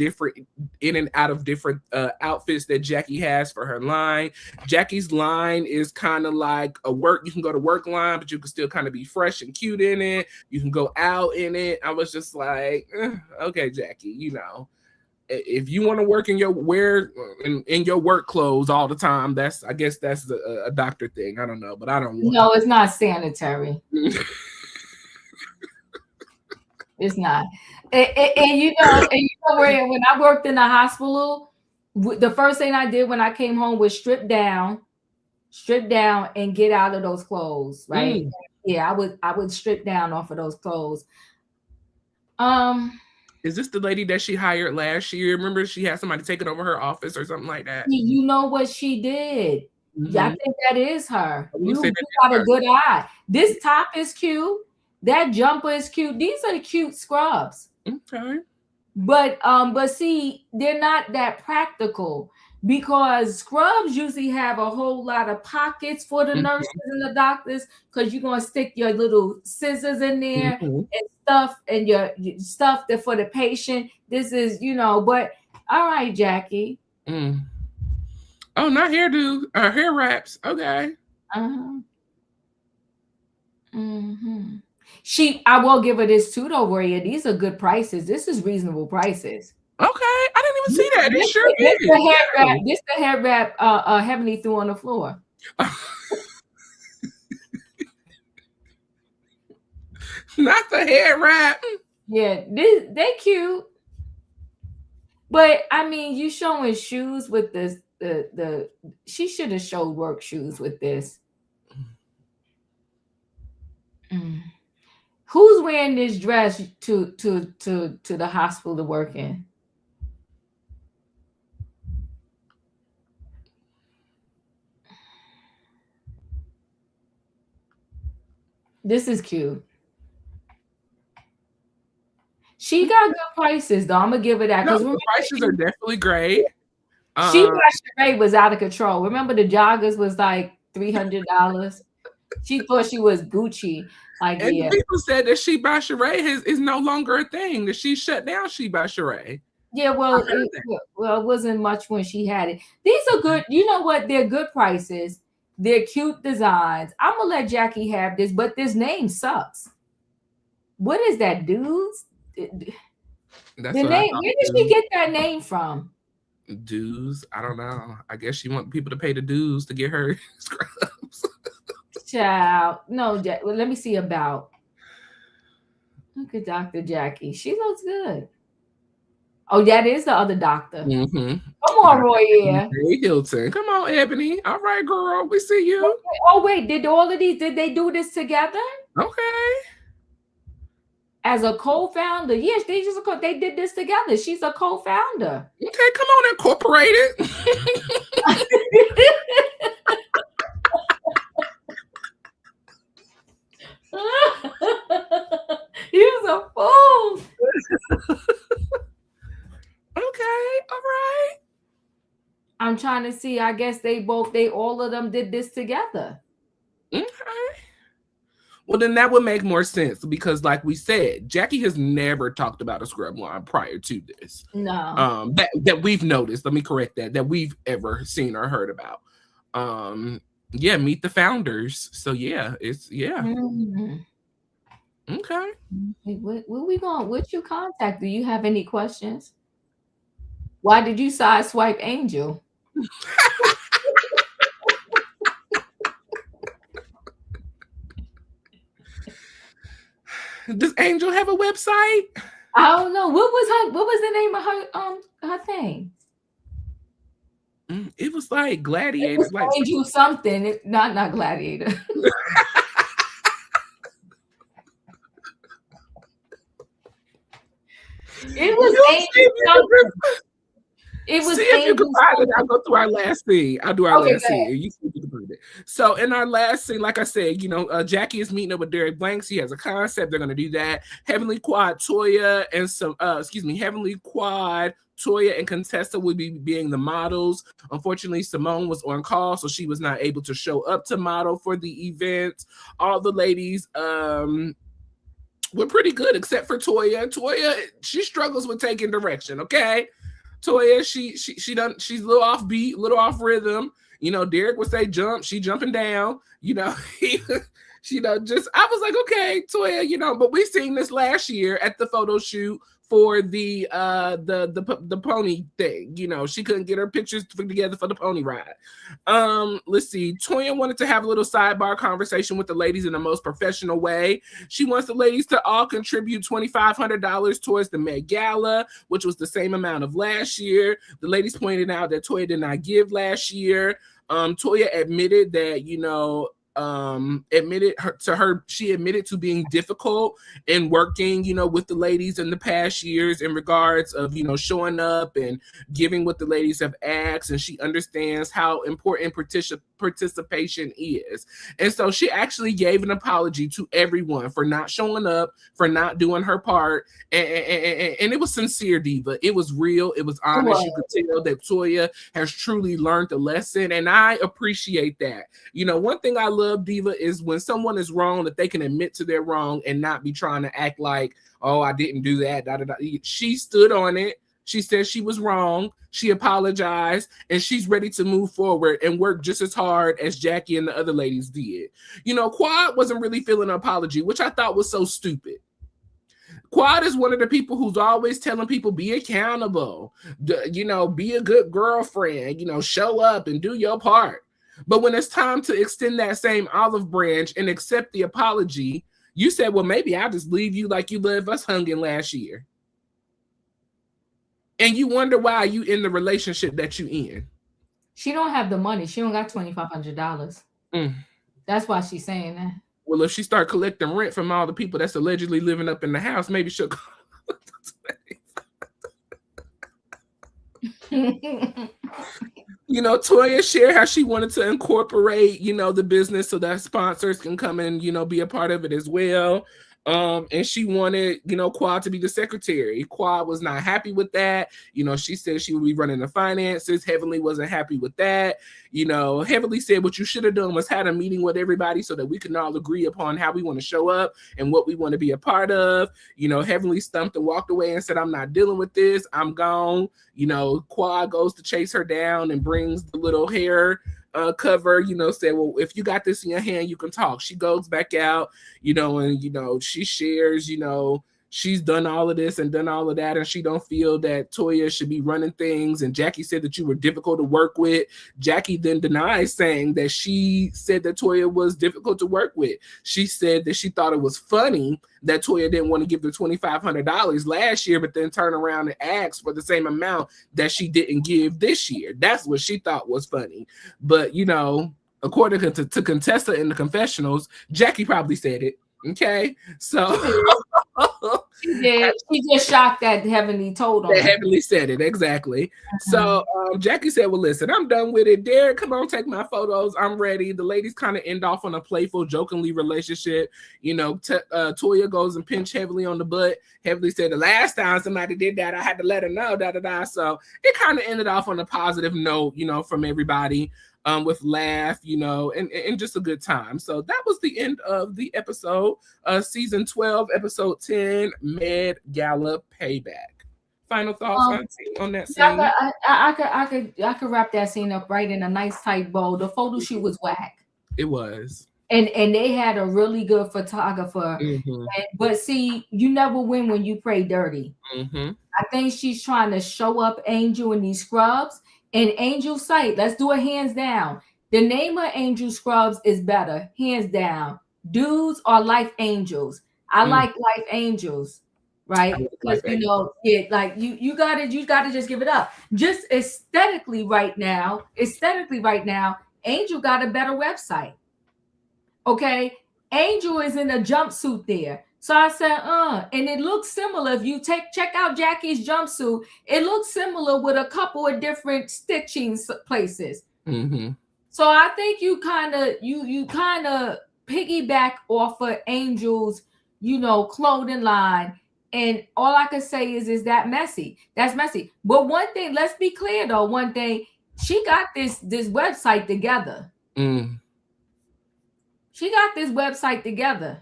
in and out of different outfits that Jackie has for her line. Jackie's line is kind of like you can go to work line, but you can still kind of be fresh and cute in it. You can go out in it. I was just like, okay, Jackie, if you want to work in your work clothes all the time, I guess that's a doctor thing. I don't know, but I don't want. No, it's not sanitary. It's not. And when I worked in the hospital, the first thing I did when I came home was strip down and get out of those clothes, right? Yeah, I would strip down off of those clothes. Is this the lady that she hired last year? Remember, she had somebody taking over her office or something like that? You know what she did? Mm-hmm. I think that is her. You got a good eye. This top is cute. That jumper is cute. These are cute scrubs. Okay. But see, they're not that practical because scrubs usually have a whole lot of pockets for the nurses and the doctors because you're going to stick your little scissors in there and stuff and your stuff that for the patient. This is, but all right, Jackie. Oh, not hairdo, hair wraps. Okay. I will give her this too, though, Royaire. These are good prices. This is reasonable prices. Okay, I didn't even see that. It sure is. This the hair wrap Heavenly threw on the floor. Not the head wrap. Yeah, they cute. But I mean, you showing shoes with this the she should have showed work shoes with this. Mm. Who's wearing this dress to the hospital to work in? This is cute. She got good prices, though. I'm gonna give her that because the prices are definitely great. She rate was out of control. Remember, the joggers was like $300. She thought she was Gucci. Like, and yeah. people said that She by Sheree is no longer a thing. That she shut down She by Sheree. Yeah, well, it wasn't much when she had it. These are good. You know what? They're good prices. They're cute designs. I'm gonna let Jackie have this, but this name sucks. What is that, dudes? That's the name. Where did she get that name from? Dues. I don't know. I guess she want people to pay the dues to get her scrubs. Child, no. Well, let me see about. Look at Dr. Jackie. She looks good. Oh, that is the other doctor. Mm-hmm. Come on, Royaire. Hilton. Come on, Ebony. All right, girl. We see you. Oh, wait. Did they do this together? Okay. As a co-founder? Yes, they did this together. She's a co-founder. Okay, come on, Incorporated. He's a fool. Okay, all right. I'm trying to see. I guess all of them did this together. Okay. Well, then that would make more sense because, like we said, Jackie has never talked about a scrub line prior to this. No. That we've noticed. Let me correct that. That we've ever seen or heard about. Yeah, meet the founders. So yeah, it's yeah. Mm-hmm. Okay. What we going? What you contact? Do you have any questions? Why did you sideswipe Angel? Does Angel have a website? I don't know. What was the name of her thing? It was like Gladiator. It was Angel something. Not Gladiator. It was Angel something. It was. See if you can find it. I'll go through our last scene. I'll do our last scene. And you see if you can find it. So in our last scene, like I said, Jackie is meeting up with Derek Blanks. He has a concept. They're going to do that. Heavenly Quad, Toya, and Heavenly Quad, Toya and Contessa would be being the models. Unfortunately, Simone was on call, so she was not able to show up to model for the event. All the ladies were pretty good, except for Toya. Toya, she struggles with taking direction. Okay. Toya, she's a little off beat, a little off rhythm. Derek would say jump, she jumping down. I was like, okay, Toya, but we seen this last year at the photo shoot for the pony thing. She couldn't get her pictures together for the pony ride. Let's see. Toya wanted to have a little sidebar conversation with the ladies in the most professional way. She wants the ladies to all contribute $2,500 towards the Med Gala, which was the same amount of last year. The ladies pointed out that Toya did not give last year. Toya admitted that, she admitted to being difficult in working, with the ladies in the past years in regards of, showing up and giving what the ladies have asked. And she understands how important participation is. And so she actually gave an apology to everyone for not showing up, for not doing her part. And it was sincere, Diva. It was real. It was honest. You could tell that Toya has truly learned a lesson. And I appreciate that. One thing I love, Diva, is when someone is wrong, that they can admit to their wrong and not be trying to act like, oh, I didn't do that. Da, da, da. She stood on it. She said she was wrong. She apologized, and she's ready to move forward and work just as hard as Jackie and the other ladies did. Quad wasn't really feeling an apology, which I thought was so stupid. Quad is one of the people who's always telling people, be accountable, be a good girlfriend, show up and do your part. But when it's time to extend that same olive branch and accept the apology, You said, well, maybe I'll just leave you like you left us hanging last year. And you wonder why you in the relationship that you in. She don't have the money. She don't got $2,500. That's why she's saying that. Well, if she start collecting rent from all the people that's allegedly living up in the house, maybe she'll you know, Toya shared how she wanted to incorporate, you know, the business so that sponsors can come and, you know, be a part of it as well. And she wanted, you know, Quad to be the secretary. Quad was not happy with that. You know, she said she would be running the finances. Heavenly wasn't happy with that. You know, Heavenly said what you should have done was had a meeting with everybody so that we can all agree upon how we want to show up and what we want to be a part of. You know, Heavenly stumped and walked away and said, I'm not dealing with this. I'm gone. You know, Quad goes to chase her down and brings the little hair cover, you know, said, well, if you got this in your hand, you can talk. She goes back out, you know, and, you know, she shares, you know, she's done all of this and done all of that, and she don't feel that Toya should be running things. And Jackie said that you were difficult to work with. Jackie then denies, saying that she said that Toya was difficult to work with. She said that she thought it was funny that Toya didn't want to give the $2,500 last year, but then turn around and ask for the same amount that she didn't give this year. That's what she thought was funny. But, you know, according to Contessa in the confessionals, Jackie probably said it. Okay, so she did. She just shocked that Heavenly told her. That Heavenly said it, exactly. So Jackie said, well, listen, I'm done with it. Derek, come on, take my photos. I'm ready. The ladies kind of end off on a playful, jokingly relationship. You know, Toya goes and pinch Heavenly on the butt. Heavenly said, the last time somebody did that, I had to let her know, So it kind of ended off on a positive note, you know, from everybody. With laugh, you know, and just a good time. So that was the end of the episode, season 12, episode 10, Med Gala Payback. Final thoughts on that scene? I could wrap that scene up right in a nice tight bow. The photo shoot was whack. It was. And they had a really good photographer. But see, you never win when you play dirty. I think she's trying to show up Angel in these scrubs. And Angel Sight, let's do it hands down. The name of Angel Scrubs is better, hands down. Dudes are life angels. I like life angels, right? Because you know, like you gotta just give it up. Just aesthetically right now, Angel got a better website. Okay, Angel is in a jumpsuit there. So I said, and it looks similar. If you check out Jackie's jumpsuit, it looks similar with a couple of different stitching places. So I think you kind of piggyback off of Angel's, you know, clothing line. And all I can say is that messy. That's messy. But one thing, let's be clear though. One thing, she got this website together. She got this website together.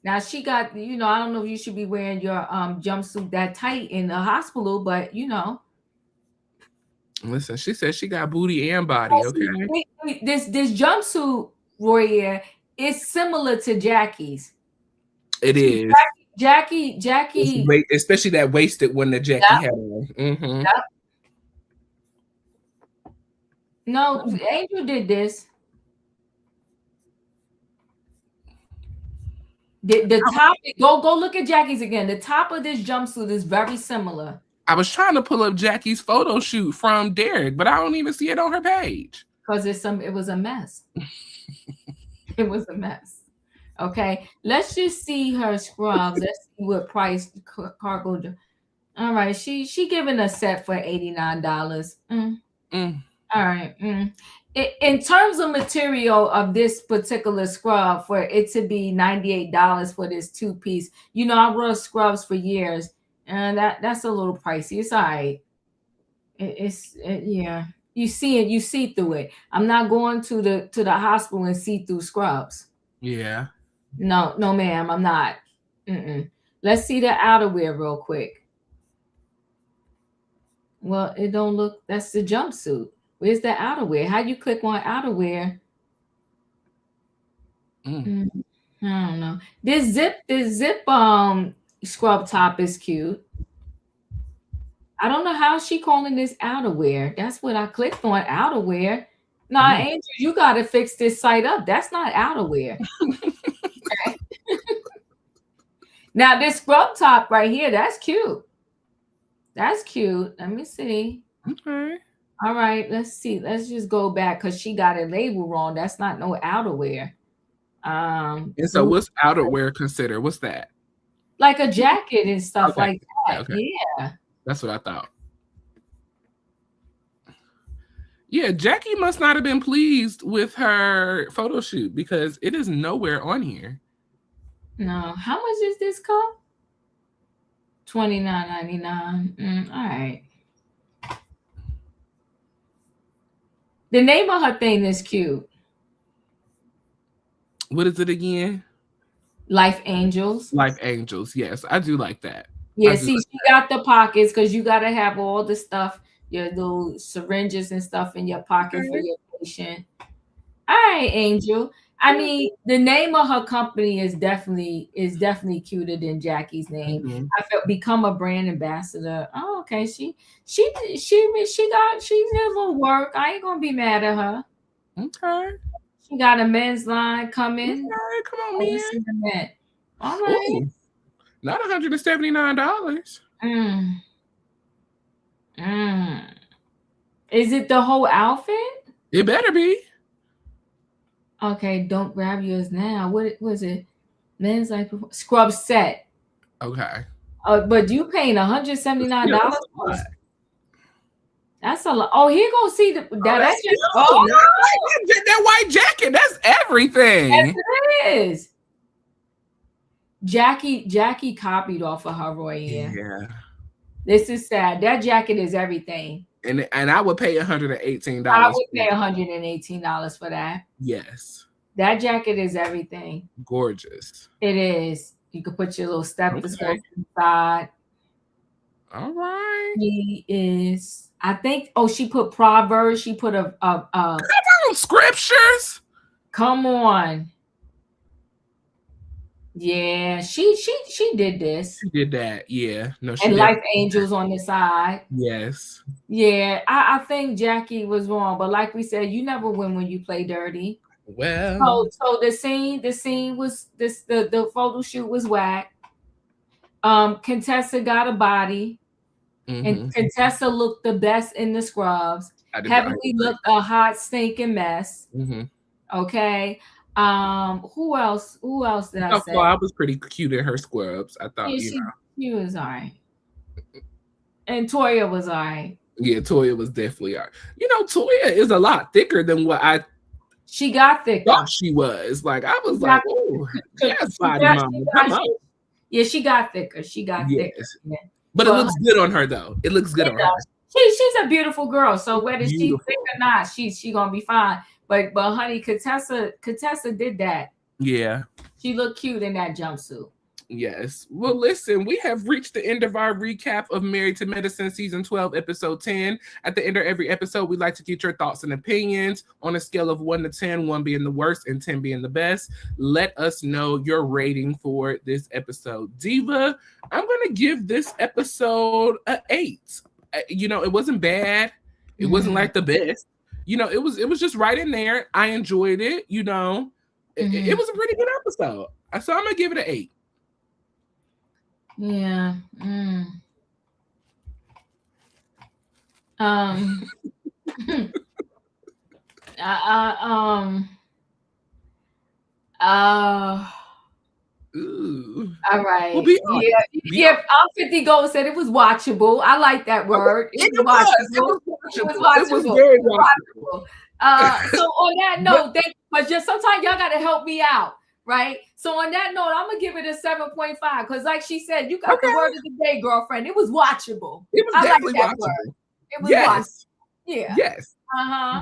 Now she got, you know, I don't know if you should be wearing your jumpsuit that tight in the hospital, but you know. Listen, she said she got booty and body. Okay. This jumpsuit, Royaire, is similar to Jackie's. It is. Jackie. Especially that wasted one that Jackie had on. No, Angel did this. The top, go look at Jackie's again. The top of this jumpsuit is very similar. I was trying to pull up Jackie's photo shoot from Derek, but I don't even see it on her page. Because it was a mess. It was a mess. Okay, let's just see her scrubs. Let's see what price cargo. All right, she giving a set for $89. All right. In terms of material of this particular scrub, for it to be $98 for this 2-piece, you know, I wore scrubs for years, and that's a little pricey. It's all right. Yeah. You see through it. I'm not going to the hospital and see through scrubs. Yeah. No, ma'am, I'm not. Let's see the outerwear real quick. Well, it don't look. That's the jumpsuit. Where's the outerwear? How you click on outerwear? I don't know. This zip scrub top is cute. I don't know how she calling this outerwear. That's what I clicked on, outerwear. Nah, Angel, you got to fix this site up. That's not outerwear. Okay. Now this scrub top right here, that's cute. That's cute. Let me see. Okay. All right, let's see. Let's just go back because she got a label wrong. That's not no outerwear. And so what's outerwear considered? What's that? Like a jacket and stuff like that. Okay. Yeah. That's what I thought. Yeah, Jackie must not have been pleased with her photo shoot because it is nowhere on here. No. How much is this cup? $29.99. All right. The name of her thing is cute. What is it again? Life Angels. Life Angels. Yes, I do like that. Yeah, see, she got the pockets because you got to have all the stuff, your little syringes and stuff in your pocket for your patient. All right, Angel. I mean, the name of her company is definitely cuter than Jackie's name. Mm-hmm. I felt become a brand ambassador. Oh, okay. She did a little work. I ain't gonna be mad at her. Okay. She got a men's line coming. Okay, come on, man. All right. Ooh, not $179. Is it the whole outfit? It better be. Okay, don't grab yours now. What was it? Men's like scrub set. Okay. But you paying $179 for it. That's a lot. Oh, here go see that white jacket. That's everything. Yes, it is. Jackie copied off of her Royaire. Yeah. This is sad. That jacket is everything. And I would pay $118. I would pay $118 for that. Yes. That jacket is everything. Gorgeous. It is. You could put your little stethoscope inside. All right. He is. I think. Oh, she put Proverbs. She put a come on, scriptures. Come on. Yeah, she did this. She did that. Yeah. No, she and did. Life Angels on the side. Yes. Yeah, I think Jackie was wrong, but like we said, you never win when you play dirty. Well. So the scene was this. The photo shoot was whack. Contessa got a body. Mm-hmm. And Contessa looked the best in the scrubs. Heavenly looked a hot stinking mess. Mm-hmm. Okay. Who else did I say? I was pretty cute in her scrubs. I thought, she was all right. And Toya was all right. Yeah, Toya was definitely all right. Toya is a lot thicker than what she got thicker. Thought she was. Like, I was like, oh, yes, body mama. Come on. Yeah, she got thicker. Thicker. Yeah. But it looks good on her, though. It looks good on her. She's a beautiful girl. So whether she's thick or not, she's gonna be fine. But honey, Contessa did that. Yeah. She looked cute in that jumpsuit. Yes. Well, listen, we have reached the end of our recap of Married to Medicine Season 12, Episode 10. At the end of every episode, we'd like to get your thoughts and opinions on a scale of 1 to 10, 1 being the worst and 10 being the best. Let us know your rating for this episode. Diva, I'm going to give this episode an 8. It wasn't bad. It wasn't like the best. It was just right in there. I enjoyed it. It was a pretty good episode. So I'm going to give it an 8. Yeah. Ooh. All right. Yeah. 50 Gold said it was watchable. I like that word. It was very watchable. So on that note, but just sometimes y'all got to help me out. Right. So on that note, I'm gonna give it a 7.5 because, like she said, you got the word of the day, girlfriend. It was watchable. It was definitely watchable. It was watchable. Yeah. Yes.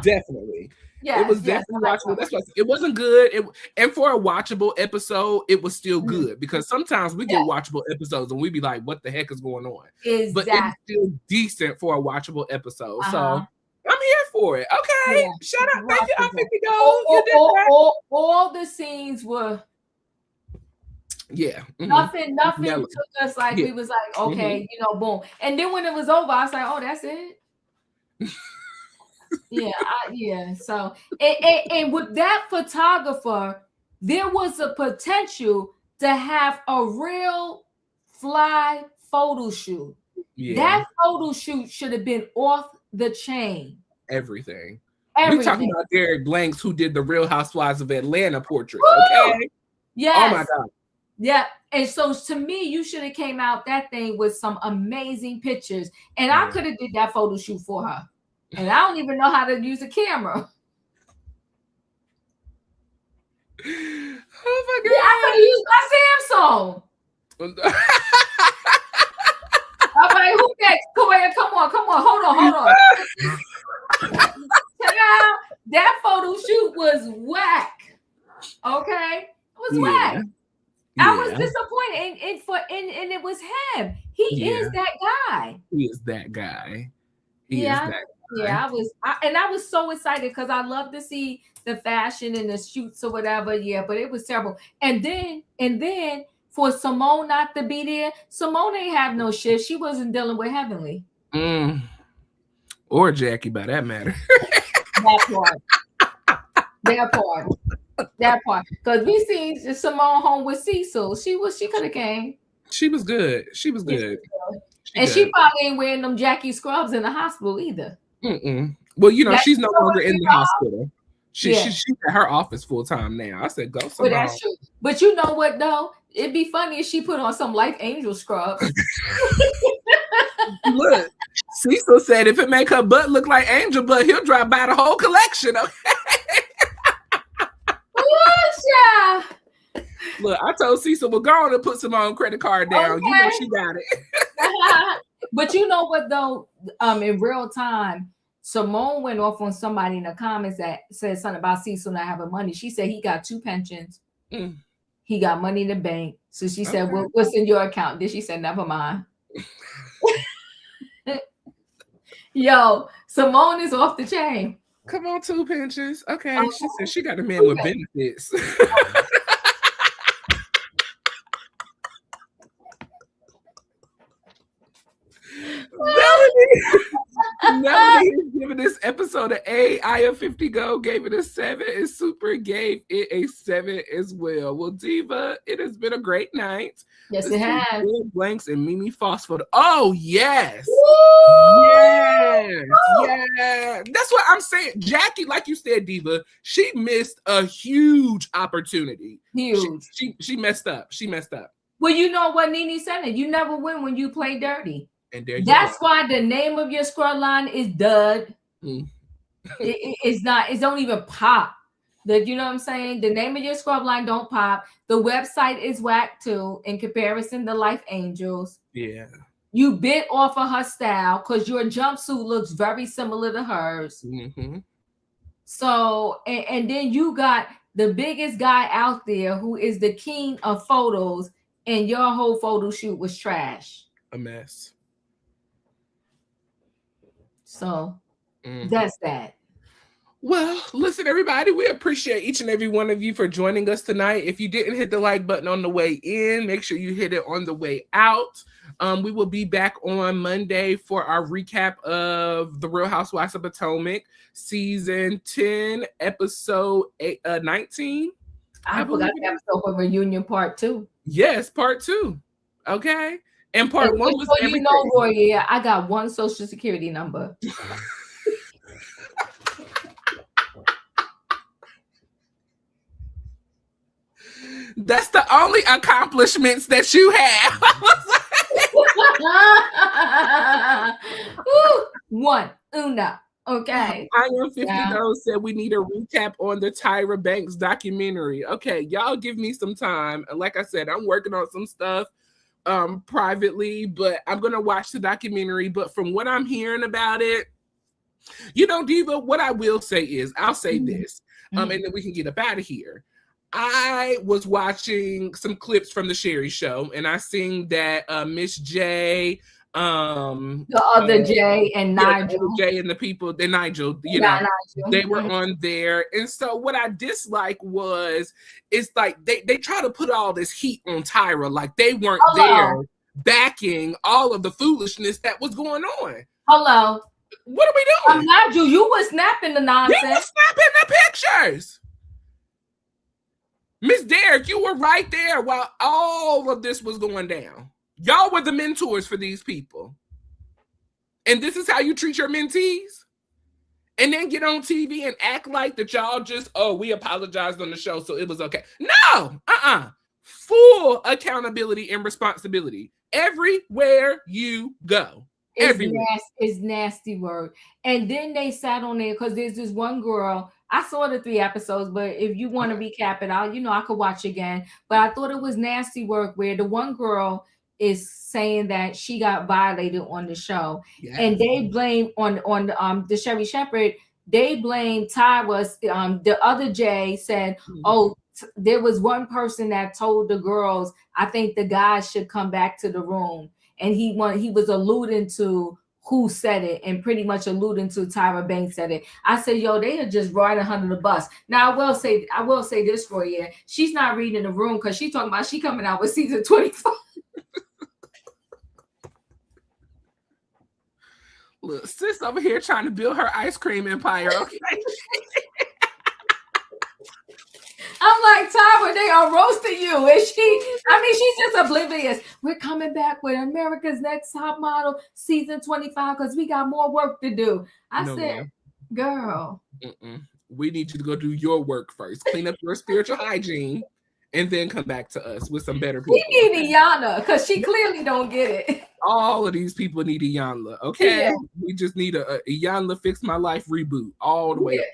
Definitely. Yeah. It was definitely watchable. That's why it wasn't good. And for a watchable episode, it was still good because sometimes we get watchable episodes and we be like, "What the heck is going on?" Exactly. But it's still decent for a watchable episode. So. I'm here for it. Okay. Yeah. Shout out. Thank you. 50 Gold. All the scenes were. Yeah. Mm-hmm. Nothing took us like we was like, okay, boom. And then when it was over, I was like, oh, that's it. Yeah. So, and with that photographer, there was a potential to have a real fly photo shoot. Yeah. That photo shoot should have been off the chain. Everything. We talking about Derek Blanks, who did the Real Housewives of Atlanta portraits. Woo! Okay. Yes. Oh my God. Yeah. And so to me, you should have came out that thing with some amazing pictures. And I could have did that photo shoot for her. And I don't even know how to use a camera. Oh my God. Yeah, I could have used my Samsung. All right, who next? Toya, come on. Hold on. Check out. That photo shoot was whack. Okay? It was whack. I was disappointed, and it was him. He is that guy. He is that guy. Yeah, I was so excited because I love to see the fashion and the shoots or whatever. Yeah, but it was terrible. And then for Simone not to be there, Simone ain't have no shit. She wasn't dealing with Heavenly. Or Jackie, by that matter. That part. Because we seen Simone home with Cecil. She could have came. She was good. She probably ain't wearing them Jackie scrubs in the hospital either. Well, she's no longer in the hospital. She's at her office full time now. I said, go somewhere. But that's true. But you know what though? It'd be funny if she put on some Life Angel scrubs. Look, Cecil said if it make her butt look like Angel butt, he'll drive by the whole collection. Okay. Look, I told Cecil we're going to put some on credit card down. Okay. You know she got it. But you know what though? In real time, Simone went off on somebody in the comments that said something about Cecil not having money. She said he got 2 pensions. He got money in the bank. So she said, well, what's in your account? Then she said, never mind. Yo, Simone is off the chain. Come on, 2 pensions. Okay. She said she got a man with benefits. Melody is giving this episode an A. Aya 50 Go gave it a 7, and Super gave it a 7 as well. Well, Diva, it has been a great night. Yes, it has. Blanks and Mimi Phosphor. Oh, yes. Woo! Yes. Yeah. That's what I'm saying. Jackie, like you said, Diva, she missed a huge opportunity. Huge. She messed up. Well, you know what Nene said? You never win when you play dirty. And that's why the name of your scrub line is Dud. It's not. It don't even pop. You know what I'm saying? The name of your scrub line don't pop. The website is whack too in comparison to Life Angels. Yeah. You bit off of her style because your jumpsuit looks very similar to hers. So and then you got the biggest guy out there who is the king of photos, and your whole photo shoot was trash. A mess. So that's that. Well, listen, everybody, we appreciate each and every one of you for joining us tonight. If you didn't hit the like button on the way in, make sure you hit it on the way out. We will be back on Monday for our recap of The Real Housewives of Potomac, season 10, episode 19. I forgot the episode for reunion part 2. Yes, part 2. Okay. And part 1 was everything. Royaire, I got 1 social security number. That's the only accomplishments that you have. Una. Okay. I am 50 those said we need a recap on the Tyra Banks documentary. Okay, y'all give me some time. And like I said, I'm working on some stuff privately, but I'm gonna watch the documentary. But from what I'm hearing about it, Diva, what I will say is I'll say this, and then we can get up out of here. I was watching some clips from the Sherry Show, and I seen that Miss J, the other J and Nigel, J and the people, the Nigel, Nigel. They were on there, and so what I dislike was it's like they try to put all this heat on Tyra, like they weren't there backing all of the foolishness that was going on. Hello, what are we doing? Nigel, you were snapping the nonsense. You were snapping the pictures. Miss Derrick, you were right there while all of this was going down. Y'all were the mentors for these people. And this is how you treat your mentees? And then get on TV and act like that y'all just, we apologized on the show, so it was okay. No, full accountability and responsibility everywhere you go. It's nasty work. And then they sat on there because there's this one girl. I saw the 3 episodes, but if you want to recap it, I could watch again. But I thought it was nasty work where the one girl is saying that she got violated on the show, and they blame on the Sherry Shepherd. They blame Tyra. The other Jay said, there was one person that told the girls, I think the guys should come back to the room. And he was alluding to who said it, and pretty much alluding to Tyra Banks said it. I said, they are just riding under the bus. Now I will say this for you. She's not reading the room because she's talking about she coming out with season 25. Look, sis over here trying to build her ice cream empire, okay? I'm like, Tyra, they are roasting you. And she's just oblivious. We're coming back with America's Next Top Model season 25 because we got more work to do. I said, girl. We need you to go do your work first. Clean up your spiritual hygiene and then come back to us with some better people. We need Iyanla because she clearly don't get it. All of these people need Iyanla, okay? Yeah. We just need a Iyanla Fix My Life reboot all the way up.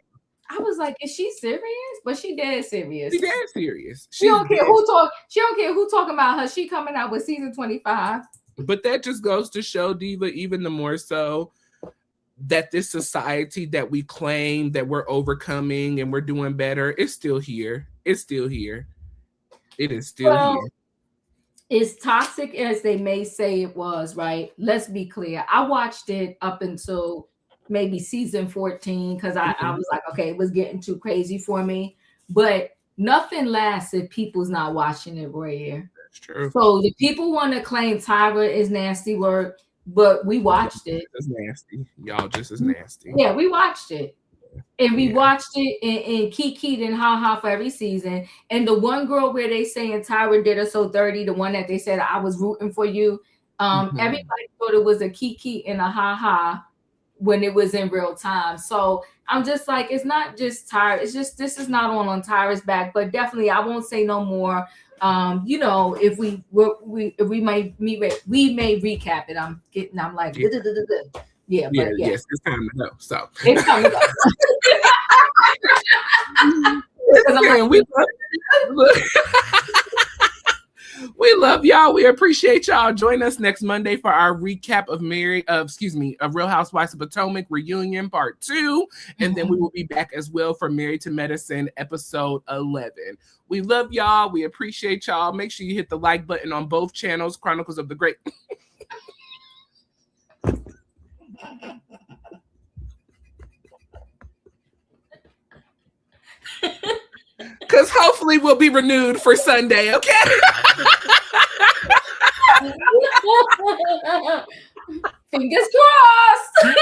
I was like, is she serious? But she dead serious. She dead serious. She don't care who talking about her. She coming out with season 25. But that just goes to show, Diva, even the more so that this society that we claim that we're overcoming and we're doing better, it's still here. It's still here. It is still here. As toxic as they may say it was, right? Let's be clear. I watched it up until maybe season 14 because I was like, okay, it was getting too crazy for me. But nothing lasts if people's not watching it, Royaire. That's true. So the people want to claim Tyra is nasty work, but we watched it. It's nasty. Y'all just as nasty. Yeah, we watched it. And we watched it in Kiki and Ha for every season. And the one girl where they saying Tyra did her so dirty, the one that they said I was rooting for you. Everybody thought it was a Kiki and a Ha when it was in real time. So I'm just like, it's not just Tyra. It's just this is not on Tyra's back. But definitely, I won't say no more. If we may recap it. I'm like. Yeah, but yes, it's time to go. So it's time to go. We love y'all. We appreciate y'all. Join us next Monday for our recap of Real Housewives of Potomac reunion part 2, and then we will be back as well for Married to Medicine episode 11. We love y'all. We appreciate y'all. Make sure you hit the like button on both channels. Chronicles of the Great. Because hopefully we'll be renewed for Sunday, okay? Fingers crossed.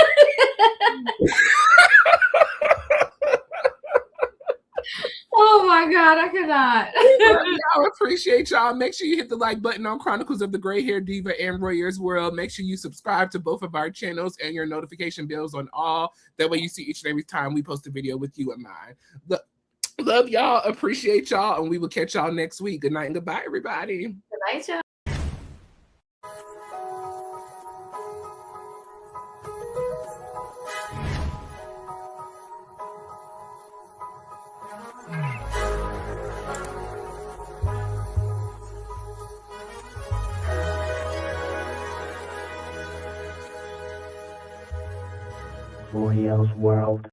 Oh my God, I cannot. I appreciate y'all. Make sure you hit the like button on Chronicles of the Gray Hair Diva and Royaire's World. Make sure you subscribe to both of our channels and your notification bells on all. That way you see each and every time we post a video with you in mind. Love y'all, appreciate y'all, and we will catch y'all next week. Good night and goodbye, everybody. Good night, y'all. Royaire's World.